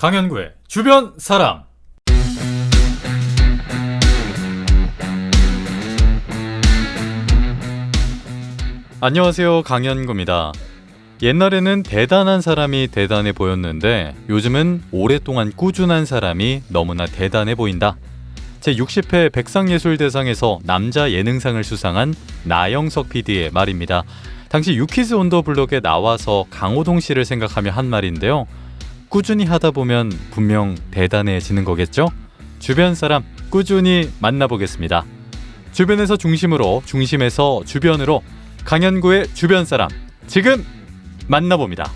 강현구의 주변 사람. 안녕하세요, 강현구입니다. 옛날에는 대단한 사람이 대단해 보였는데 요즘은 오랫동안 꾸준한 사람이 너무나 대단해 보인다. 제60회 백상예술대상에서 남자 예능상을 수상한 나영석 PD의 말입니다. 당시 유키즈 온 더 블록에 나와서 강호동 씨를 생각하며 한 말인데요. 꾸준히 하다 보면 분명 대단해지는 거겠죠? 주변 사람 꾸준히 만나보겠습니다. 주변에서 중심으로, 중심에서 주변으로 강현구의 주변 사람 지금 만나봅니다.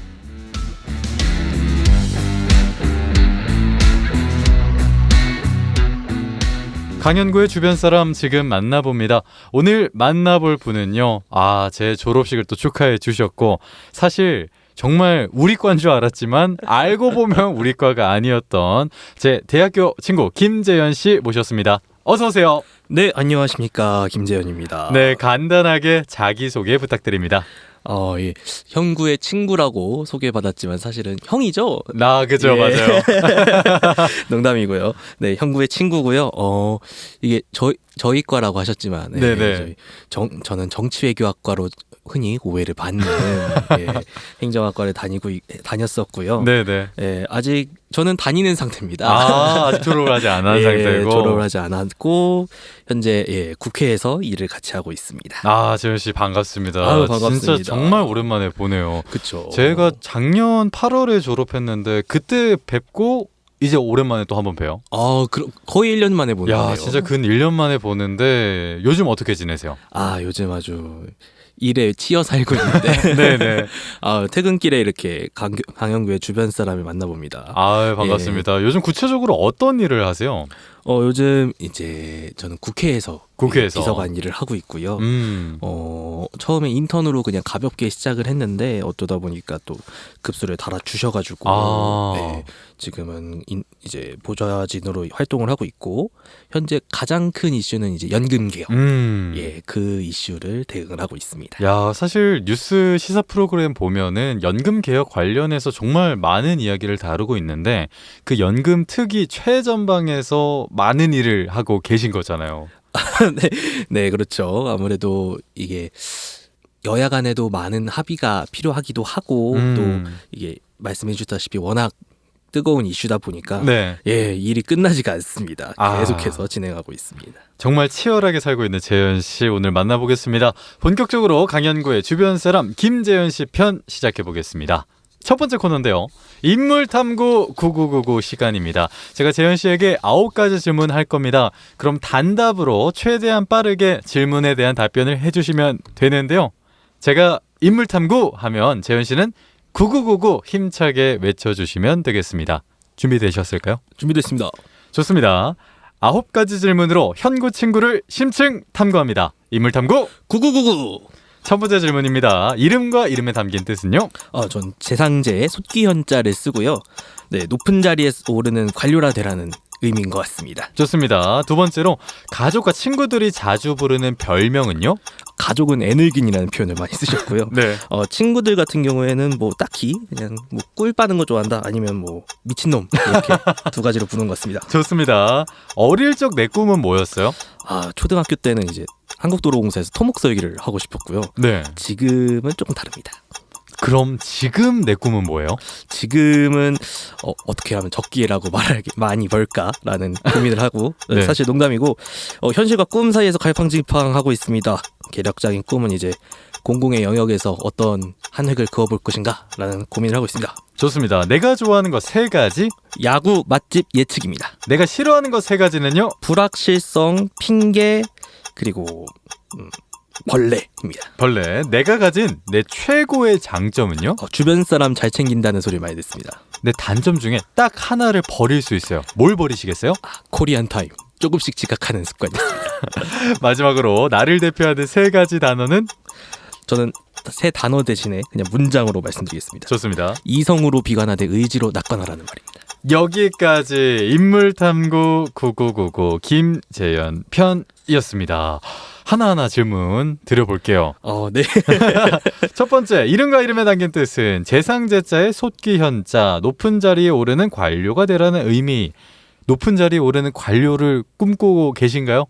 강현구의 주변 사람 지금 만나봅니다. 오늘 만나볼 분은요, 제 졸업식을 또 축하해 주셨고, 사실 정말 우리과인 줄 알았지만 알고 보면 우리과가 아니었던 제 대학교 친구 김재현 씨 모셨습니다. 어서 오세요. 네, 안녕하십니까, 김재현입니다. 네, 간단하게 자기소개 부탁드립니다. 예. 형구의 친구라고 소개받았지만 사실은 형이죠? 그죠, 예. 맞아요. 농담이고요. 네, 형구의 친구고요. 이게 저희 과라고 하셨지만, 네네. 저는 정치외교학과로 흔히 오해를 받는 행정학과를 다녔었고요. 네네. 아직 저는 다니는 상태입니다. 아직 졸업을 하지 않은 상태고. 졸업을 하지 않았고 현재 국회에서 일을 같이 하고 있습니다. 재현 씨 반갑습니다. 반갑습니다. 진짜 정말 오랜만에 보네요. 그렇죠. 제가 작년 8월에 졸업했는데 그때 뵙고 이제 오랜만에 또 한번 봬요. 거의 1년 만에 보네요. 진짜 근 1년 만에 보는데 요즘 어떻게 지내세요? 요즘 아주 일에 치여 살고 있는데 네네. 퇴근길에 이렇게 강현구의 주변 사람을 만나봅니다. 반갑습니다. 요즘 구체적으로 어떤 일을 하세요? 요즘 이제 저는 국회에서 비서관 일을 하고 있고요. 처음에 인턴으로 그냥 가볍게 시작을 했는데 어쩌다 보니까 또 급수를 달아 주셔가지고 지금은 이제 보좌진으로 활동을 하고 있고 현재 가장 큰 이슈는 이제 연금 개혁. 그 이슈를 대응을 하고 있습니다. 사실 뉴스 시사 프로그램 보면은 연금 개혁 관련해서 정말 많은 이야기를 다루고 있는데 그 연금 특위 최전방에서 많은 일을 하고 계신 거잖아요. 네, 그렇죠. 아무래도 이게 여야 간에도 많은 합의가 필요하기도 하고 또 이게 말씀해 주셨다시피 워낙 뜨거운 이슈다 보니까 일이 끝나지가 않습니다. 계속해서 진행하고 있습니다. 정말 치열하게 살고 있는 재현 씨 오늘 만나보겠습니다. 본격적으로 강현구의 주변 사람 김재현 씨 편 시작해 보겠습니다. 첫 번째 코너인데요. 인물탐구 9999 시간입니다. 제가 재현 씨에게 9가지 질문할 겁니다. 그럼 단답으로 최대한 빠르게 질문에 대한 답변을 해주시면 되는데요. 제가 인물탐구 하면 재현 씨는 9999 힘차게 외쳐주시면 되겠습니다. 준비되셨을까요? 준비됐습니다. 좋습니다. 9가지 질문으로 현구 친구를 심층 탐구합니다. 인물탐구 9999. 첫 번째 질문입니다. 이름과 이름에 담긴 뜻은요? 전 재상제에 솟기현자를 쓰고요. 네, 높은 자리에 오르는 관료라 되라는 의미인 것 같습니다. 좋습니다. 두 번째로 가족과 친구들이 자주 부르는 별명은요? 가족은 애늙은이라는 표현을 많이 쓰셨고요. 네. 친구들 같은 경우에는 딱히 그냥 꿀 빠는 거 좋아한다 아니면 미친놈 이렇게 두 가지로 부르는 것 같습니다. 좋습니다. 어릴 적 내 꿈은 뭐였어요? 초등학교 때는 이제 한국도로공사에서 토목설계를 하고 싶었고요. 네. 지금은 조금 다릅니다. 그럼 지금 내 꿈은 뭐예요? 지금은 어떻게 하면 적기회라고 많이 벌까라는 고민을 하고 사실 농담이고 현실과 꿈 사이에서 갈팡질팡하고 있습니다. 개략적인 꿈은 이제 공공의 영역에서 어떤 한 획을 그어볼 것인가라는 고민을 하고 있습니다. 좋습니다. 내가 좋아하는 거 3가지? 야구, 맛집, 예측입니다. 내가 싫어하는 거 3가지는요? 불확실성, 핑계, 그리고 벌레입니다. 벌레. 내가 가진 내 최고의 장점은요? 주변 사람 잘 챙긴다는 소리를 많이 듣습니다. 내 단점 중에 딱 하나를 버릴 수 있어요. 뭘 버리시겠어요? 코리안 타임. 조금씩 지각하는 습관이 있습니다. 마지막으로 나를 대표하는 3가지 단어는? 저는 3 단어 대신에 그냥 문장으로 말씀드리겠습니다. 좋습니다. 이성으로 비관하되 의지로 낙관하라는 말입니다. 여기까지 인물탐구 9999 김재현 편이었습니다. 하나하나 질문 드려볼게요. 네. 첫 번째, 이름과 이름에 담긴 뜻은 재상제자의 솟기 현자, 높은 자리에 오르는 관료가 되라는 의미. 높은 자리에 오르는 관료를 꿈꾸고 계신가요?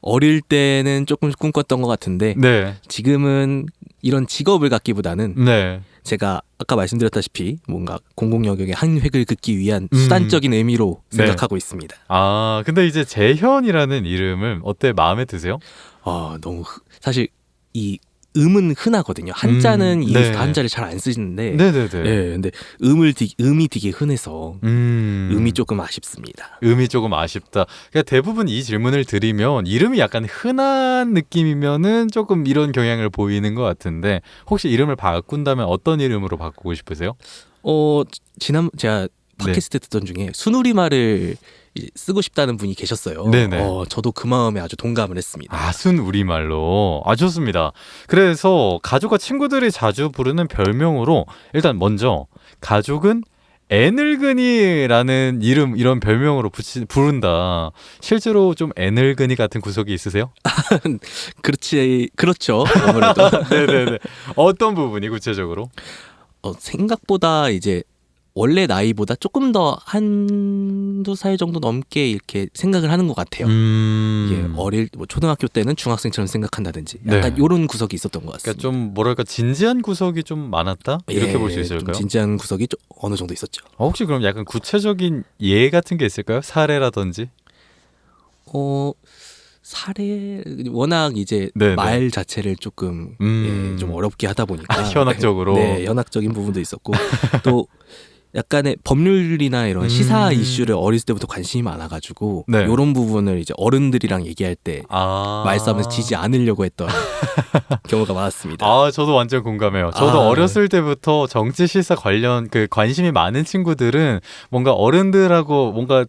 어릴 때는 조금 꿈꿨던 것 같은데 네. 지금은 이런 직업을 갖기보다는 네. 제가 아까 말씀드렸다시피 뭔가 공공영역의 한 획을 긋기 위한 수단적인 의미로 생각하고 있습니다. 아, 근데 이제 재현이라는 이름을 어때, 마음에 드세요? 너무 사실 이 음은 흔하거든요. 한자는 이 네. 한자를 잘 안 쓰시는데, 네네네. 네, 근데 음이 되게 흔해서 음이 조금 아쉽습니다. 음이 조금 아쉽다. 그러니까 대부분 이 질문을 드리면 이름이 약간 흔한 느낌이면은 조금 이런 경향을 보이는 것 같은데, 혹시 이름을 바꾼다면 어떤 이름으로 바꾸고 싶으세요? 제가 팟캐스트 듣던 중에 순우리말을 쓰고 싶다는 분이 계셨어요. 네네. 저도 그 마음에 아주 동감을 했습니다. 아, 순우리말로. 아, 좋습니다. 그래서 가족과 친구들이 자주 부르는 별명으로 일단 먼저 가족은 애늙은이라는 이름, 이런 별명으로 부른다. 실제로 좀 애늙은이 같은 구석이 있으세요? 그렇죠. 아무래도. 네네네. 어떤 부분이 구체적으로? 생각보다 이제 원래 나이보다 조금 더 한두 살 정도 넘게 이렇게 생각을 하는 것 같아요. 초등학교 때는 중학생처럼 생각한다든지 약간 이런 구석이 있었던 것 같습니다. 그러니까 좀 뭐랄까 진지한 구석이 좀 많았다? 이렇게 볼 수 있을까요? 좀 진지한 구석이 어느 정도 있었죠. 혹시 그럼 약간 구체적인 예 같은 게 있을까요? 사례라든지? 사례 워낙 이제 네네. 말 자체를 조금 좀 어렵게 하다 보니까 현학적으로. 네, 현학적인 부분도 있었고 또 약간의 법률이나 이런 시사 이슈를 어렸을 때부터 관심이 많아가지고 이런 부분을 이제 어른들이랑 얘기할 때 말싸움에서 지지 않으려고 했던 경우가 많았습니다. 아, 저도 완전 공감해요. 저도 어렸을 때부터 정치 시사 관련 그 관심이 많은 친구들은 뭔가 어른들하고 뭔가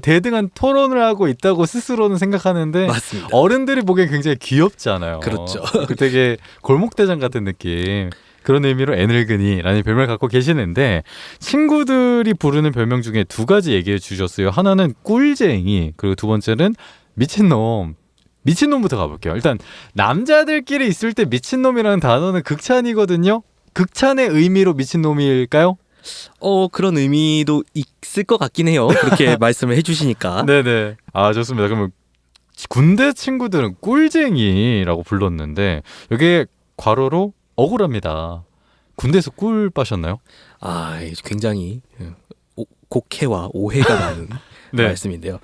대등한 토론을 하고 있다고 스스로는 생각하는데 맞습니다. 어른들이 보기엔 굉장히 귀엽잖아요. 그렇죠. 되게 골목대장 같은 느낌. 그런 의미로 애늙은이라는 별명을 갖고 계시는데, 친구들이 부르는 별명 중에 두 가지 얘기해 주셨어요. 하나는 꿀쟁이, 그리고 두 번째는 미친놈. 미친놈부터 가볼게요. 일단 남자들끼리 있을 때 미친놈이라는 단어는 극찬이거든요. 극찬의 의미로 미친놈일까요? 그런 의미도 있을 것 같긴 해요. 그렇게 말씀을 해주시니까. 네네. 아, 좋습니다. 그러면 군대 친구들은 꿀쟁이라고 불렀는데 이게 괄호로 억울합니다. 군대에서 꿀 빠셨나요? 굉장히 곡해와 오해가 많은 말씀인데요.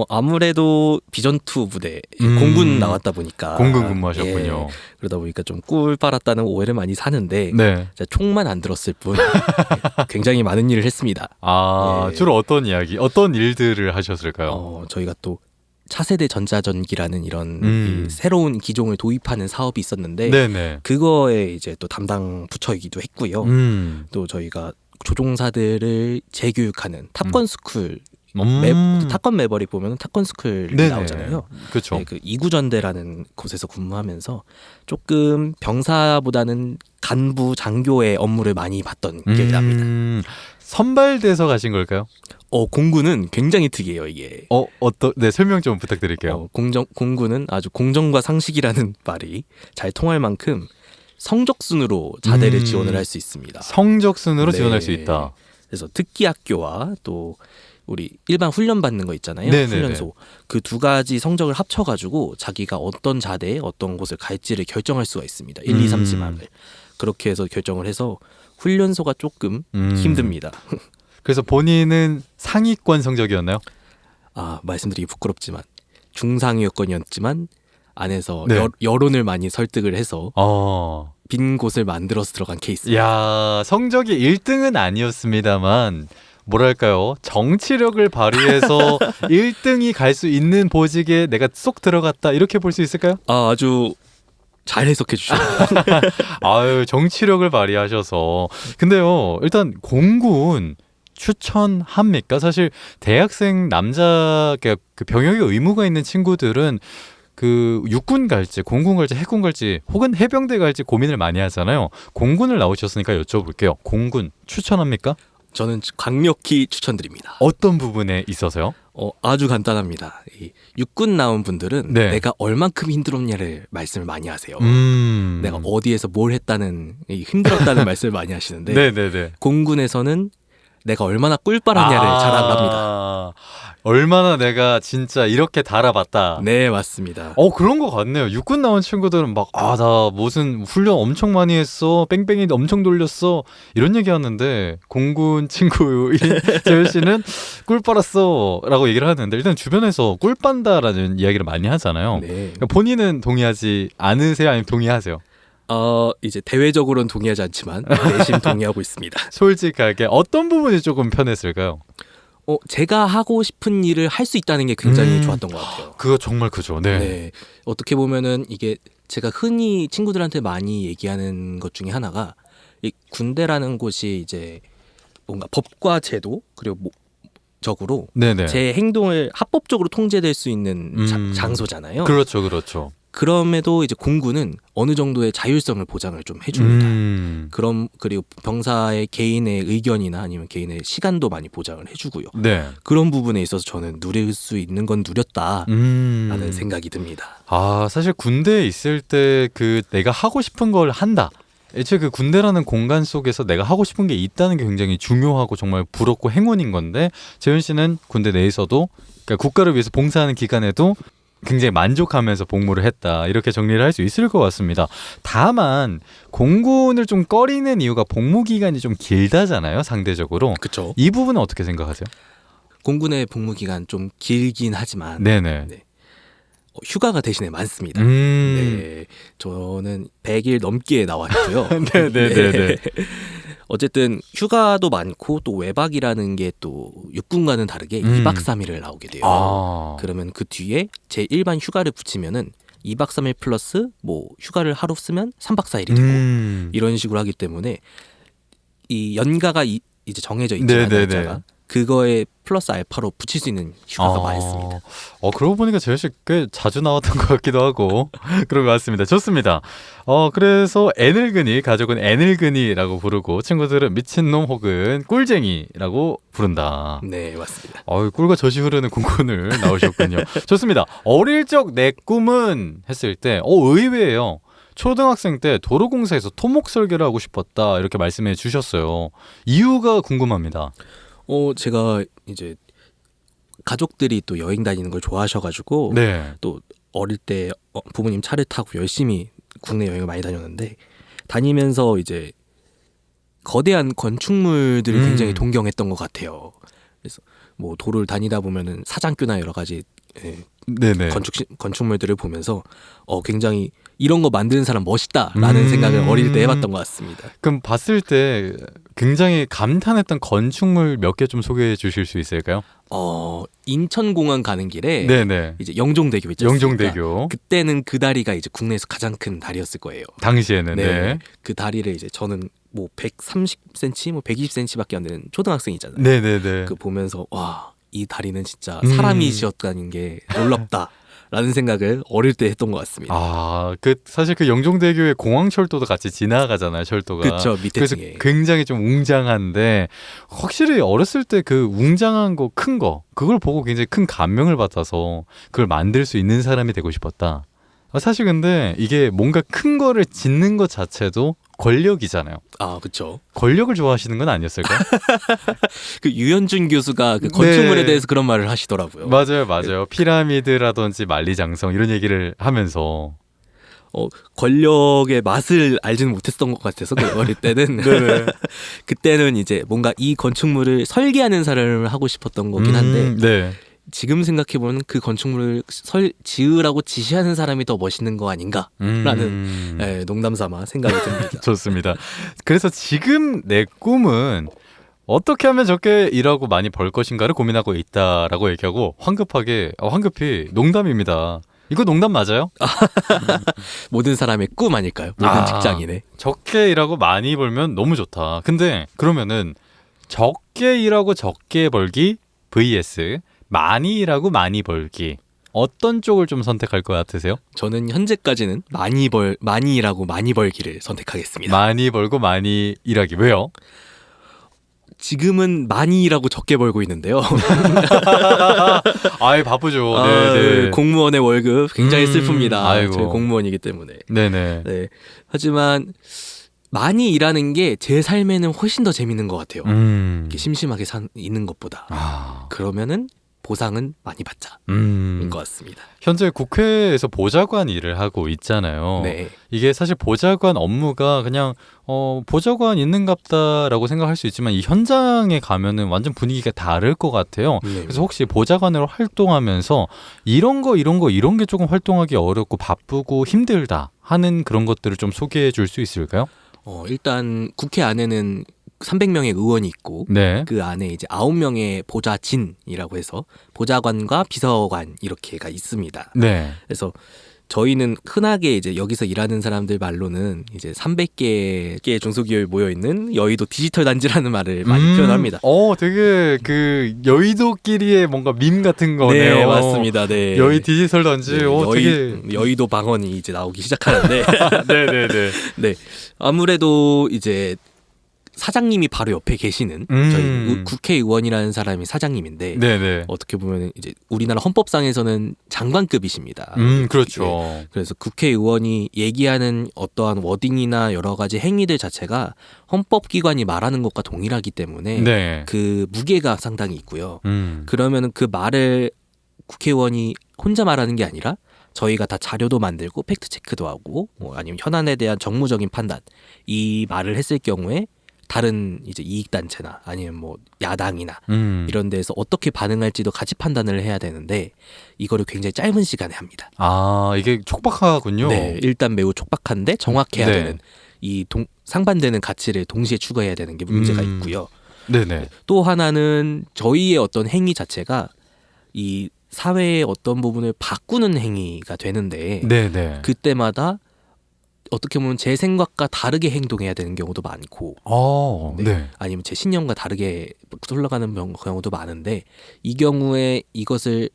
아무래도 비전2 부대 공군 나왔다 보니까 공군 근무하셨군요. 그러다 보니까 좀 꿀 빨았다는 오해를 많이 사는데 총만 안 들었을 뿐 굉장히 많은 일을 했습니다. 주로 어떤 이야기, 어떤 일들을 하셨을까요? 저희가 또 차세대 전자전기라는 이런 이 새로운 기종을 도입하는 사업이 있었는데 그거에 이제 또 담당 부처이기도 했고요. 또 저희가 조종사들을 재교육하는 탑건스쿨 탑건 매버릭 보면 탑건스쿨이 나오잖아요. 그렇죠. 그 이구전대라는 곳에서 근무하면서 조금 병사보다는 간부 장교의 업무를 많이 봤던 기억이 납니다. 선발돼서 가신 걸까요? 공군은 굉장히 특이해요, 이게. 설명 좀 부탁드릴게요. 공군은 아주 공정과 상식이라는 말이 잘 통할 만큼 성적순으로 자대를 지원을 할 수 있습니다. 성적순으로 지원할 수 있다. 그래서 특기학교와 또 우리 일반 훈련 받는 거 있잖아요. 훈련소. 그 두 가지 성적을 합쳐가지고 자기가 어떤 자대에 어떤 곳을 갈지를 결정할 수가 있습니다. 1, 2, 3 지망을. 그렇게 해서 결정을 해서 훈련소가 조금 힘듭니다. 그래서 본인은 상위권 성적이었나요? 말씀드리기 부끄럽지만 중상위권이었지만 안에서 여론을 많이 설득을 해서 빈 곳을 만들어서 들어간 케이스입니다. 야, 성적이 1등은 아니었습니다만 뭐랄까요, 정치력을 발휘해서 1등이 갈 수 있는 보직에 내가 쏙 들어갔다, 이렇게 볼 수 있을까요? 아주 잘 해석해 주셨어요. 정치력을 발휘하셔서. 근데요, 일단 공군 추천합니까? 사실 대학생 남자 그 병역의 의무가 있는 친구들은 그 육군 갈지, 공군 갈지, 해군 갈지, 혹은 해병대 갈지 고민을 많이 하잖아요. 공군을 나오셨으니까 여쭤볼게요. 공군 추천합니까? 저는 강력히 추천드립니다. 어떤 부분에 있어서요? 아주 간단합니다. 이 육군 나온 분들은 네. 내가 얼만큼 힘들었냐를 말씀을 많이 하세요. 내가 어디에서 뭘 했다는 힘들었다는 말씀을 많이 하시는데 네네네. 공군에서는 내가 얼마나 꿀빨았냐를 자랑을 합니다. 얼마나 내가 진짜 이렇게 달아봤다. 네, 맞습니다. 그런 것 같네요. 육군 나온 친구들은 막, 나 무슨 훈련 엄청 많이 했어. 뺑뺑이 엄청 돌렸어. 이런 얘기 하는데, 공군 친구인 재현 씨는 꿀 빨았어. 라고 얘기를 하는데, 일단 주변에서 꿀 빤다라는 이야기를 많이 하잖아요. 네. 그러니까 본인은 동의하지 않으세요? 아니면 동의하세요? 이제 대외적으로는 동의하지 않지만 내심 동의하고 있습니다. 솔직하게 어떤 부분이 조금 편했을까요? 제가 하고 싶은 일을 할 수 있다는 게 굉장히 좋았던 것 같아요. 그거 정말 그죠. 네. 네. 어떻게 보면은 이게 제가 흔히 친구들한테 많이 얘기하는 것 중에 하나가 이 군대라는 곳이 이제 뭔가 법과 제도 그리고 적으로 네네. 제 행동을 합법적으로 통제될 수 있는 장소잖아요. 그렇죠, 그렇죠. 그럼에도 이제 공군은 어느 정도의 자율성을 보장을 좀 해줍니다. 그리고 병사의 개인의 의견이나 아니면 개인의 시간도 많이 보장을 해주고요. 네. 그런 부분에 있어서 저는 누릴 수 있는 건 누렸다라는 생각이 듭니다. 사실 군대에 있을 때 그 내가 하고 싶은 걸 한다. 애초에 그 군대라는 공간 속에서 내가 하고 싶은 게 있다는 게 굉장히 중요하고 정말 부럽고 행운인 건데 재현 씨는 군대 내에서도 그러니까 국가를 위해서 봉사하는 기간에도 굉장히 만족하면서 복무를 했다. 이렇게 정리를 할 수 있을 것 같습니다. 다만 공군을 좀 꺼리는 이유가 복무 기간이 좀 길다잖아요. 상대적으로. 그렇죠. 이 부분은 어떻게 생각하세요? 공군의 복무 기간 좀 길긴 하지만 네네. 네. 휴가가 대신에 많습니다. 네, 저는 100일 넘게 나왔고요. 네네네. 네. 어쨌든 휴가도 많고 또 외박이라는 게 또 육군과는 다르게 2박 3일을 나오게 돼요. 그러면 그 뒤에 제 일반 휴가를 붙이면은 2박 3일 플러스 뭐 휴가를 하루 쓰면 3박 4일이 되고 이런 식으로 하기 때문에 이 연가가 이제 정해져 있지만 날짜가 그거에 플러스 알파로 붙일 수 있는 휴가가 많습니다. 그러고 보니까 재현 씨 꽤 자주 나왔던 것 같기도 하고 그런 것 같습니다. 좋습니다. 그래서 애늙은이, 가족은 애늙은이라고 부르고 친구들은 미친놈 혹은 꿀쟁이라고 부른다. 네, 맞습니다. 꿀과 젖이 흐르는 공군을 나오셨군요. 좋습니다. 어릴 적 내 꿈은 했을 때 의외예요. 초등학생 때 도로공사에서 토목 설계를 하고 싶었다 이렇게 말씀해 주셨어요. 이유가 궁금합니다. 제가 이제 가족들이 또 여행 다니는 걸 좋아하셔가지고 네. 또 어릴 때 부모님 차를 타고 열심히 국내 여행을 많이 다녔는데 다니면서 이제 거대한 건축물들을 굉장히 동경했던 것 같아요. 그래서 뭐 도로를 다니다 보면은 사장교나 여러 가지 건축물들을 보면서 굉장히 이런 거 만드는 사람 멋있다라는 생각을 어릴 때 해봤던 것 같습니다. 그럼 봤을 때 굉장히 감탄했던 건축물 몇 개 좀 소개해 주실 수 있을까요? 인천공항 가는 길에 이제 영종대교 있죠. 영종대교. 그때는 그 다리가 이제 국내에서 가장 큰 다리였을 거예요. 당시에는. 네. 그 다리를 이제 저는 뭐 130cm, 뭐 120cm밖에 안 되는 초등학생이잖아요. 네네네. 그 보면서 와, 이 다리는 진짜 사람이 지었다는 게 놀랍다. 라는 생각을 어릴 때 했던 것 같습니다. 사실 그 영종대교에 공항철도도 같이 지나가잖아요, 철도가. 그렇죠, 밑에 그래서 층에. 굉장히 좀 웅장한데 확실히 어렸을 때 그 웅장한 거, 큰 거, 그걸 보고 굉장히 큰 감명을 받아서 그걸 만들 수 있는 사람이 되고 싶었다. 사실 근데 이게 뭔가 큰 거를 짓는 것 자체도 권력이잖아요. 그렇죠. 권력을 좋아하시는 건 아니었을까요? 그 유현준 교수가 그 건축물에 대해서 그런 말을 하시더라고요. 맞아요. 피라미드라든지 만리장성 이런 얘기를 하면서 권력의 맛을 알지는 못했던 것 같아서 어릴 때는 그때는 이제 뭔가 이 건축물을 설계하는 사람을 하고 싶었던 거긴 한데 지금 생각해보면 그 건축물을 지으라고 지시하는 사람이 더 멋있는 거 아닌가라는 농담삼아 생각이 듭니다. 좋습니다. 그래서 지금 내 꿈은 어떻게 하면 적게 일하고 많이 벌 것인가를 고민하고 있다라고 얘기하고 황급히 농담입니다. 이거 농담 맞아요? 모든 사람의 꿈 아닐까요? 모든 직장인의. 적게 일하고 많이 벌면 너무 좋다. 근데 그러면은 적게 일하고 적게 벌기 vs 많이 일하고 많이 벌기, 어떤 쪽을 좀 선택할 것 같으세요? 저는 현재까지는 많이 일하고 많이 벌기를 선택하겠습니다. 많이 벌고 많이 일하기. 왜요? 지금은 많이라고 적게 벌고 있는데요. 아이 바쁘죠. 네네. 공무원의 월급 굉장히 슬픕니다. 아이고. 저희 공무원이기 때문에. 네네. 네. 하지만 많이 일하는 게 제 삶에는 훨씬 더 재밌는 것 같아요. 이렇게 심심하게 있는 것보다. 그러면은 보상은 많이 받자인 것 같습니다. 현재 국회에서 보좌관 일을 하고 있잖아요. 네. 이게 사실 보좌관 업무가 그냥 보좌관 있는갑다라고 생각할 수 있지만 이 현장에 가면은 완전 분위기가 다를 것 같아요. 네. 그래서 혹시 보좌관으로 활동하면서 이런 게 조금 활동하기 어렵고 바쁘고 힘들다 하는 그런 것들을 좀 소개해 줄 수 있을까요? 일단 국회 안에는 300명의 의원이 있고 네. 그 안에 이제 9명의 보좌진이라고 해서 보좌관과 비서관 이렇게가 있습니다. 네. 그래서 저희는 흔하게 이제 여기서 일하는 사람들 말로는 이제 300개의 중소기업이 모여 있는 여의도 디지털 단지라는 말을 많이 표현합니다. 되게 그 여의도끼리의 뭔가 밈 같은 거네요. 네, 맞습니다. 네. 여의 디지털 단지. 네, 되게 여의도 방언이 이제 나오기 시작하는데 네네네. 네. 아무래도 이제 사장님이 바로 옆에 계시는 저희 국회의원이라는 사람이 사장님인데 네네. 어떻게 보면 이제 우리나라 헌법상에서는 장관급이십니다. 그렇죠. 네. 그래서 국회의원이 얘기하는 어떠한 워딩이나 여러 가지 행위들 자체가 헌법기관이 말하는 것과 동일하기 때문에 네. 그 무게가 상당히 있고요. 음. 그러면은 그 말을 국회의원이 혼자 말하는 게 아니라 저희가 다 자료도 만들고 팩트 체크도 하고 뭐 아니면 현안에 대한 정무적인 판단 이 말을 했을 경우에 다른 이제 이익단체나 아니면 뭐 야당이나 이런 데서 어떻게 반응할지도 같이 판단을 해야 되는데 이거를 굉장히 짧은 시간에 합니다. 아, 이게 촉박하군요. 네, 일단 매우 촉박한데 정확해야 네. 되는 이 상반되는 가치를 동시에 추구해야 되는 게 문제가 있고요. 네네. 또 하나는 저희의 어떤 행위 자체가 이 사회의 어떤 부분을 바꾸는 행위가 되는데 네네. 그때마다 어떻게 보면 제 생각과 다르게 행동해야 되는 경우도 많고 네. 아니면 제 신념과 다르게 흘러가는 경우도 많은데 이 경우에 이것을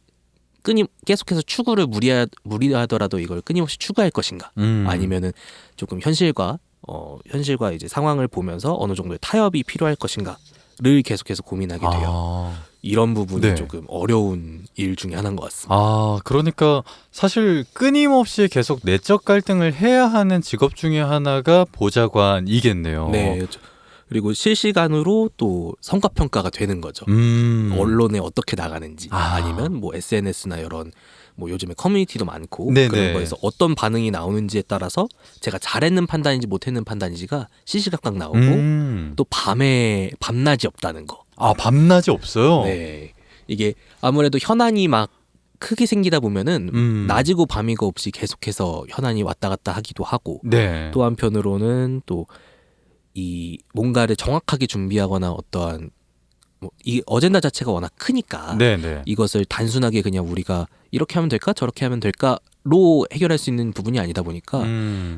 계속해서 추구를 무리하더라도 이걸 끊임없이 추구할 것인가 아니면은 조금 현실과 이제 상황을 보면서 어느 정도의 타협이 필요할 것인가를 계속해서 고민하게 돼요. 이런 부분이 네. 조금 어려운 일 중에 하나인 것 같습니다. 그러니까 사실 끊임없이 계속 내적 갈등을 해야 하는 직업 중에 하나가 보좌관이겠네요. 네. 그리고 실시간으로 또 성과평가가 되는 거죠. 언론에 어떻게 나가는지 아니면 뭐 SNS나 이런 뭐 요즘에 커뮤니티도 많고 네네. 그런 거에서 어떤 반응이 나오는지에 따라서 제가 잘했는 판단인지 못했는 판단인지가 시시각각 나오고 또 밤낮이 없다는 거. 밤낮이 없어요? 네. 이게 아무래도 현안이 막 크게 생기다 보면은 낮이고 밤이고 없이 계속해서 현안이 왔다 갔다 하기도 하고 네. 또 한편으로는 또 이 뭔가를 정확하게 준비하거나 어떠한 이 어젠다 자체가 워낙 크니까 네네. 이것을 단순하게 그냥 우리가 이렇게 하면 될까 저렇게 하면 될까로 해결할 수 있는 부분이 아니다 보니까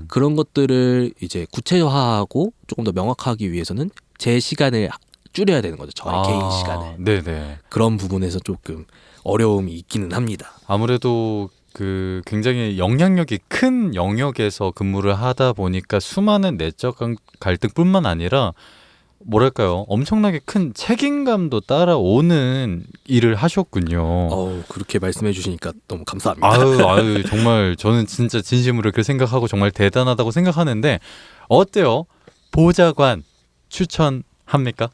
그런 것들을 이제 구체화하고 조금 더 명확하기 위해서는 제 시간을 줄여야 되는 거죠. 저의 개인 시간을. 네네. 그런 부분에서 조금 어려움이 있기는 합니다. 아무래도 그 굉장히 영향력이 큰 영역에서 근무를 하다 보니까 수많은 내적 갈등뿐만 아니라 뭐랄까요, 엄청나게 큰 책임감도 따라오는 일을 하셨군요. 그렇게 말씀해 주시니까 너무 감사합니다. 아유, 정말 저는 진짜 진심으로 그렇게 생각하고 정말 대단하다고 생각하는데 어때요? 보좌관 추천합니까?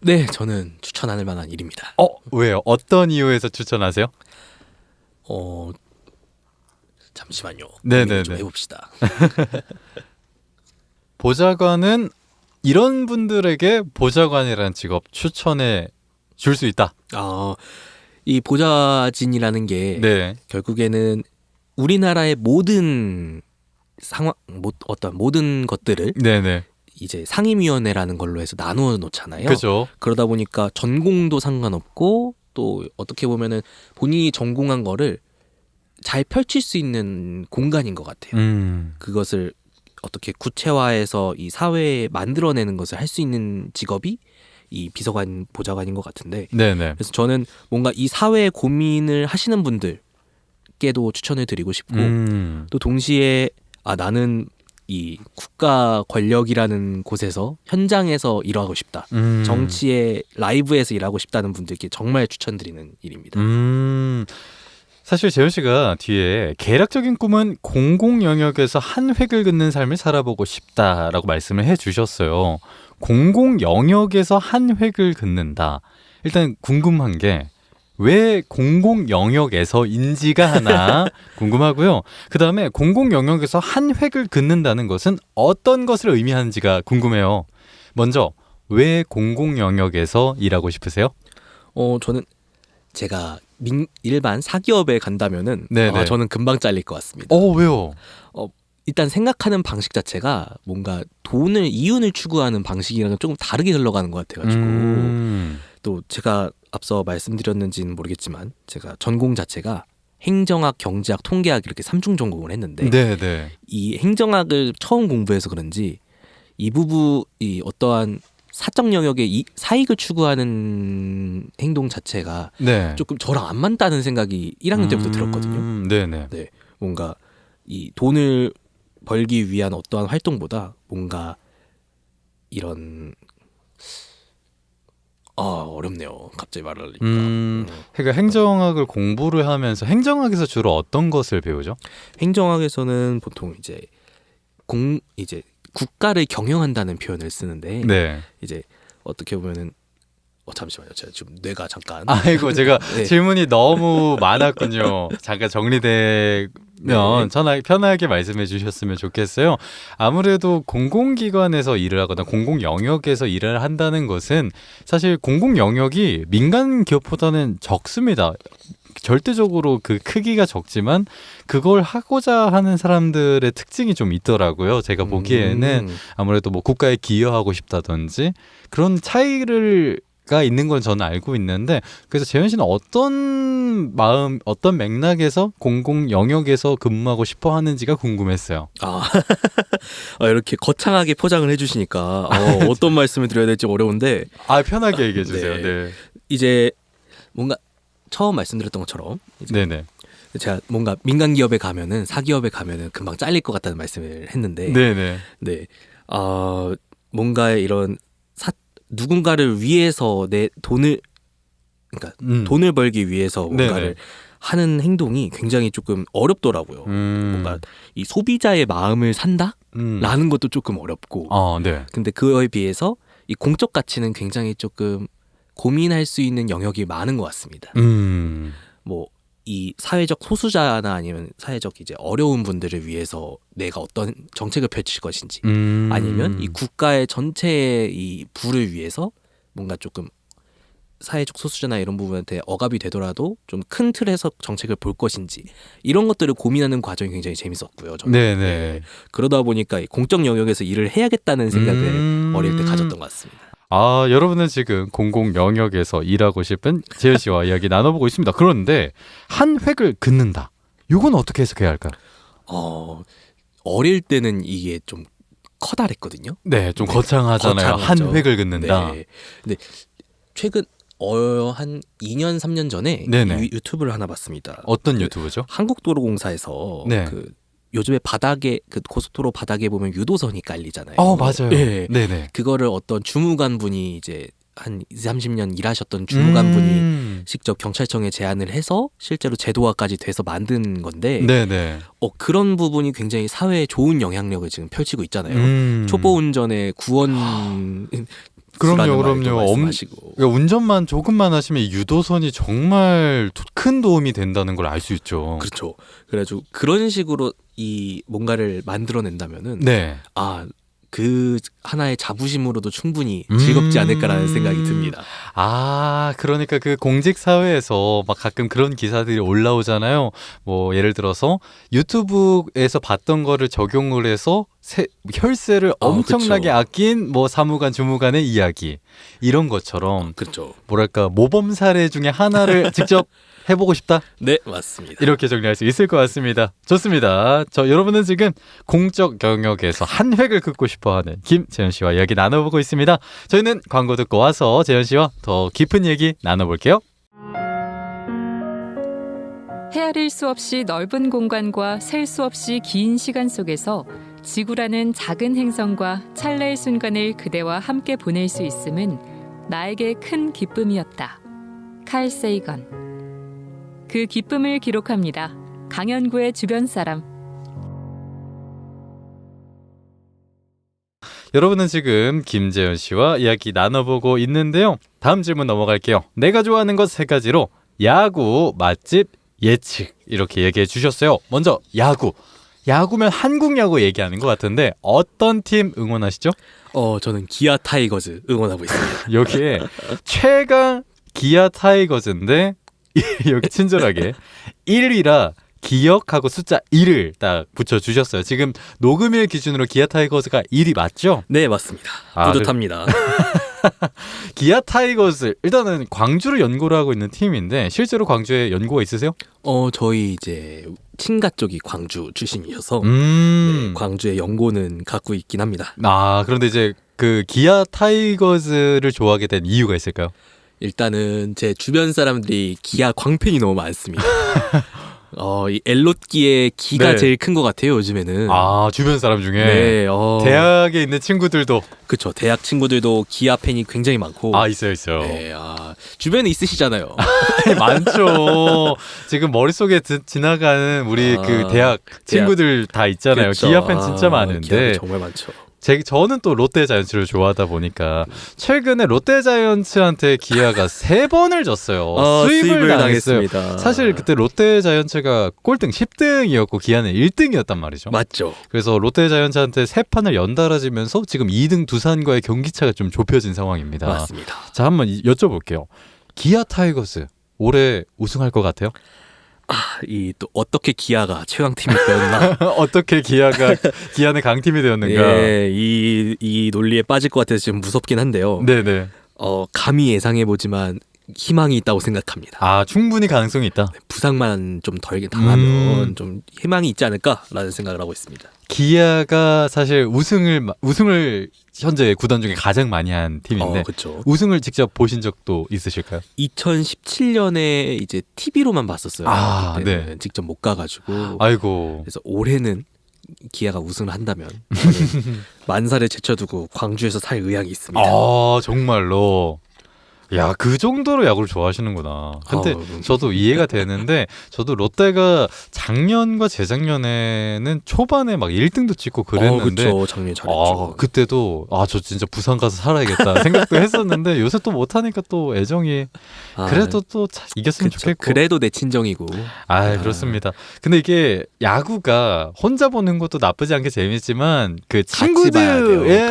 네, 저는 추천할 만한 일입니다. 왜요? 어떤 이유에서 추천하세요? 잠시만요. 네네네. 좀 해봅시다. 보좌관은 이런 분들에게 보좌관이라는 직업 추천해 줄 수 있다. 이 보좌진이라는 게 네. 결국에는 우리나라의 모든 어떤 모든 것들을 네네. 이제 상임위원회라는 걸로 해서 나누어 놓잖아요. 그죠. 그러다 보니까 전공도 상관없고 또 어떻게 보면은 본인이 전공한 거를 잘 펼칠 수 있는 공간인 것 같아요. 그것을 어떻게 구체화해서 이 사회에 만들어내는 것을 할 수 있는 직업이 이 비서관, 보좌관인 것 같은데 네네. 그래서 저는 뭔가 이 사회의 고민을 하시는 분들께도 추천을 드리고 싶고 또 동시에 나는 이 국가 권력이라는 곳에서 현장에서 일하고 싶다. 정치의 라이브에서 일하고 싶다는 분들께 정말 추천드리는 일입니다. 사실 재현 씨가 뒤에 계략적인 꿈은 공공 영역에서 한 획을 긋는 삶을 살아보고 싶다라고 말씀을 해주셨어요. 공공 영역에서 한 획을 긋는다. 일단 궁금한 게 왜 공공 영역에서인지가 하나 궁금하고요. 그 다음에 공공 영역에서 한 획을 긋는다는 것은 어떤 것을 의미하는지가 궁금해요. 먼저 왜 공공 영역에서 일하고 싶으세요? 저는 제가 일반 사기업에 간다면은 저는 금방 잘릴 것 같습니다. 왜요? 일단 생각하는 방식 자체가 뭔가 이윤을 추구하는 방식이랑 조금 다르게 흘러가는 것 같아가지고 또 제가 앞서 말씀드렸는지는 모르겠지만 제가 전공 자체가 행정학, 경제학, 통계학 이렇게 3중 전공을 했는데 이 행정학을 처음 공부해서 그런지 이 부분이 어떠한 사적 영역의 사익을 추구하는 행동 자체가 조금 저랑 안 맞다는 생각이 1학년 때부터 들었거든요. 네, 뭔가 이 돈을 벌기 위한 어떠한 활동보다 뭔가 이런 어렵네요. 갑자기 말을 하니까. 그러니까 행정학을 공부를 하면서 행정학에서 주로 어떤 것을 배우죠? 행정학에서는 보통 이제 국가를 경영한다는 표현을 쓰는데 이제 어떻게 보면은 잠시만요. 제가 지금 뇌가 잠깐. 아이고 제가 질문이 너무 많았군요. 잠깐 정리되면 편하게 말씀해 주셨으면 좋겠어요. 아무래도 공공기관에서 일을 하거나 공공 영역에서 일을 한다는 것은 사실 공공 영역이 민간 기업보다는 적습니다. 절대적으로 그 크기가 적지만 그걸 하고자 하는 사람들의 특징이 좀 있더라고요. 제가 보기에는 아무래도 뭐 국가에 기여하고 싶다든지 그런 차이가 있는 건 저는 알고 있는데, 그래서 재현 씨는 어떤 맥락에서 공공 영역에서 근무하고 싶어 하는지가 궁금했어요. 이렇게 거창하게 포장을 해주시니까 어떤 말씀을 드려야 될지 어려운데 편하게 얘기해 주세요. 네. 이제 뭔가 처음 말씀드렸던 것처럼 제가 뭔가 민간 기업에 가면은 사기업에 가면은 금방 잘릴 것 같다는 말씀을 했는데 뭔가 이런 누군가를 위해서 내 돈을 돈을 벌기 위해서 뭔가를 하는 행동이 굉장히 조금 어렵더라고요. 뭔가 이 소비자의 마음을 산다? 라는 것도 조금 어렵고 근데 그거에 비해서 이 공적 가치는 굉장히 조금 고민할 수 있는 영역이 많은 것 같습니다. 뭐 이 사회적 소수자나 아니면 사회적 이제 어려운 분들을 위해서 내가 어떤 정책을 펼칠 것인지 아니면 이 국가의 전체의 이 부를 위해서 뭔가 조금 사회적 소수자나 이런 부분한테 억압이 되더라도 좀 큰 틀에서 정책을 볼 것인지 이런 것들을 고민하는 과정이 굉장히 재밌었고요. 저는. 그러다 보니까 공적 영역에서 일을 해야겠다는 생각을 어릴 때 가졌던 것 같습니다. 여러분은 지금 공공 영역에서 일하고 싶은 재현 씨와 이야기 나눠보고 있습니다. 그런데 한 획을 긋는다. 이건 어떻게 해석해야 할까요? 어릴 때는 이게 좀 커다랬거든요. 좀 거창하잖아요. 한 획을 긋는다. 근데 최근 한 2년 3년 전에 유튜브를 하나 봤습니다. 어떤 유튜브죠? 한국도로공사에서 요즘에 바닥에 고속도로 바닥에 보면 유도선이 깔리잖아요. 맞아요. 그거를 어떤 주무관 분이 이제 한 20, 30년 일하셨던 주무관 분이 직접 경찰청에 제안을 해서 실제로 제도화까지 돼서 만든 건데 그런 부분이 굉장히 사회에 좋은 영향력을 지금 펼치고 있잖아요. 초보 운전의 구원 그럼요. 운전만 조금만 하시면 유도선이 정말 큰 도움이 된다는 걸 알 수 있죠. 그렇죠. 그래가지고 그런 식으로 이 뭔가를 만들어낸다면은 그 하나의 자부심으로도 충분히 즐겁지 않을까라는 생각이 듭니다. 그러니까 그 공직 사회에서 막 가끔 그런 기사들이 올라오잖아요. 뭐 예를 들어서 유튜브에서 봤던 거를 적용을 해서 혈세를 엄청나게 아낀 뭐 사무관 주무관의 이야기 이런 것처럼 뭐랄까 모범 사례 중에 하나를 직접 해보고 싶다? 네, 맞습니다. 이렇게 정리할 수 있을 것 같습니다. 좋습니다. 여러분은 지금 공적 영역에서 한 획을 긋고 싶어하는 김재현 씨와 이야기 나눠보고 있습니다. 저희는 광고 듣고 와서 재현 씨와 더 깊은 얘기 나눠볼게요. 헤아릴 수 없이 넓은 공간과 셀 수 없이 긴 시간 속에서 지구라는 작은 행성과 찰나의 순간을 그대와 함께 보낼 수 있음은 나에게 큰 기쁨이었다. 칼 세이건. 그 기쁨을 기록합니다. 강연구의 주변 사람. 여러분은 지금 김재현 씨와 이야기 나눠보고 있는데요. 다음 질문 넘어갈게요. 내가 좋아하는 것 3가지로 야구, 맛집, 예측 이렇게 얘기해 주셨어요. 먼저 야구. 야구면 한국 야구 얘기하는 것 같은데 어떤 팀 응원하시죠? 저는 기아 타이거즈 응원하고 있습니다. 여기에 최강 기아 타이거즈인데 여기 친절하게 1위라 기억하고 숫자 1을 딱 붙여주셨어요. 지금 녹음일 기준으로 기아 타이거즈가 1위 맞죠? 네, 맞습니다. 뿌듯합니다. 기아 타이거즈 일단은 광주를 연고를 하고 있는 팀인데 실제로 광주에 연고가 있으세요? 저희 이제 친가 쪽이 광주 출신이셔서 네, 광주의 연고는 갖고 있긴 합니다. 그런데 이제 그 기아 타이거즈를 좋아하게 된 이유가 있을까요? 일단은 제 주변 사람들이 기아 광팬이 너무 많습니다. 이 엘롯기의 기가 네. 제일 큰 것 같아요, 요즘에는. 주변 사람 중에 네, 대학에 있는 친구들도 그렇죠. 대학 친구들도 기아 팬이 굉장히 많고. 있어요. 네, 주변에 있으시잖아요. 많죠. 지금 머릿속에 지나가는 우리 그 대학 친구들 다 있잖아요. 그쵸. 기아 팬 진짜 많은데. 기아 팬 정말 많죠. 저는 또 롯데 자이언츠를 좋아하다 보니까 최근에 롯데 자이언츠한테 기아가 3번을 졌어요. 수입을 당했어요. 당했습니다. 사실 그때 롯데 자이언츠가 꼴등 10등이었고 기아는 1등이었단 말이죠. 맞죠. 그래서 롯데 자이언츠한테 3판을 연달아지면서 지금 2등 두산과의 경기차가 좀 좁혀진 상황입니다. 맞습니다. 자, 한번 여쭤볼게요. 기아 타이거즈 올해 우승할 것 같아요? 또 어떻게 기아가 최강팀이 되었나? 어떻게 기아는 강팀이 되었는가? 예, 이 논리에 빠질 것 같아서 지금 무섭긴 한데요. 네네. 감히 예상해 보지만 희망이 있다고 생각합니다. 충분히 가능성이 있다. 부상만 좀 덜게 당하면 좀 희망이 있지 않을까라는 생각을 하고 있습니다. 기아가 사실 우승을 현재 구단 중에 가장 많이 한 팀인데 그렇죠. 우승을 직접 보신 적도 있으실까요? 2017년에 이제 TV로만 봤었어요. 그때는 네. 직접 못 가가지고. 아이고. 그래서 올해는 기아가 우승을 한다면 저는 만사를 제쳐두고 광주에서 살 의향이 있습니다. 정말로. 야, 그 정도로 야구를 좋아하시는구나. 근데 저도 이해가 되는데 저도 롯데가 작년과 재작년에는 초반에 막 1등도 찍고 그랬는데 그렇죠. 작년에 잘했죠. 그때도 저 진짜 부산 가서 살아야겠다 생각도 했었는데 요새 또 못하니까 또 애정이 그래도 또 이겼으면 좋겠고. 그래도 내 친정이고. 그렇습니다. 근데 이게 야구가 혼자 보는 것도 나쁘지 않게 재밌지만 그 친구들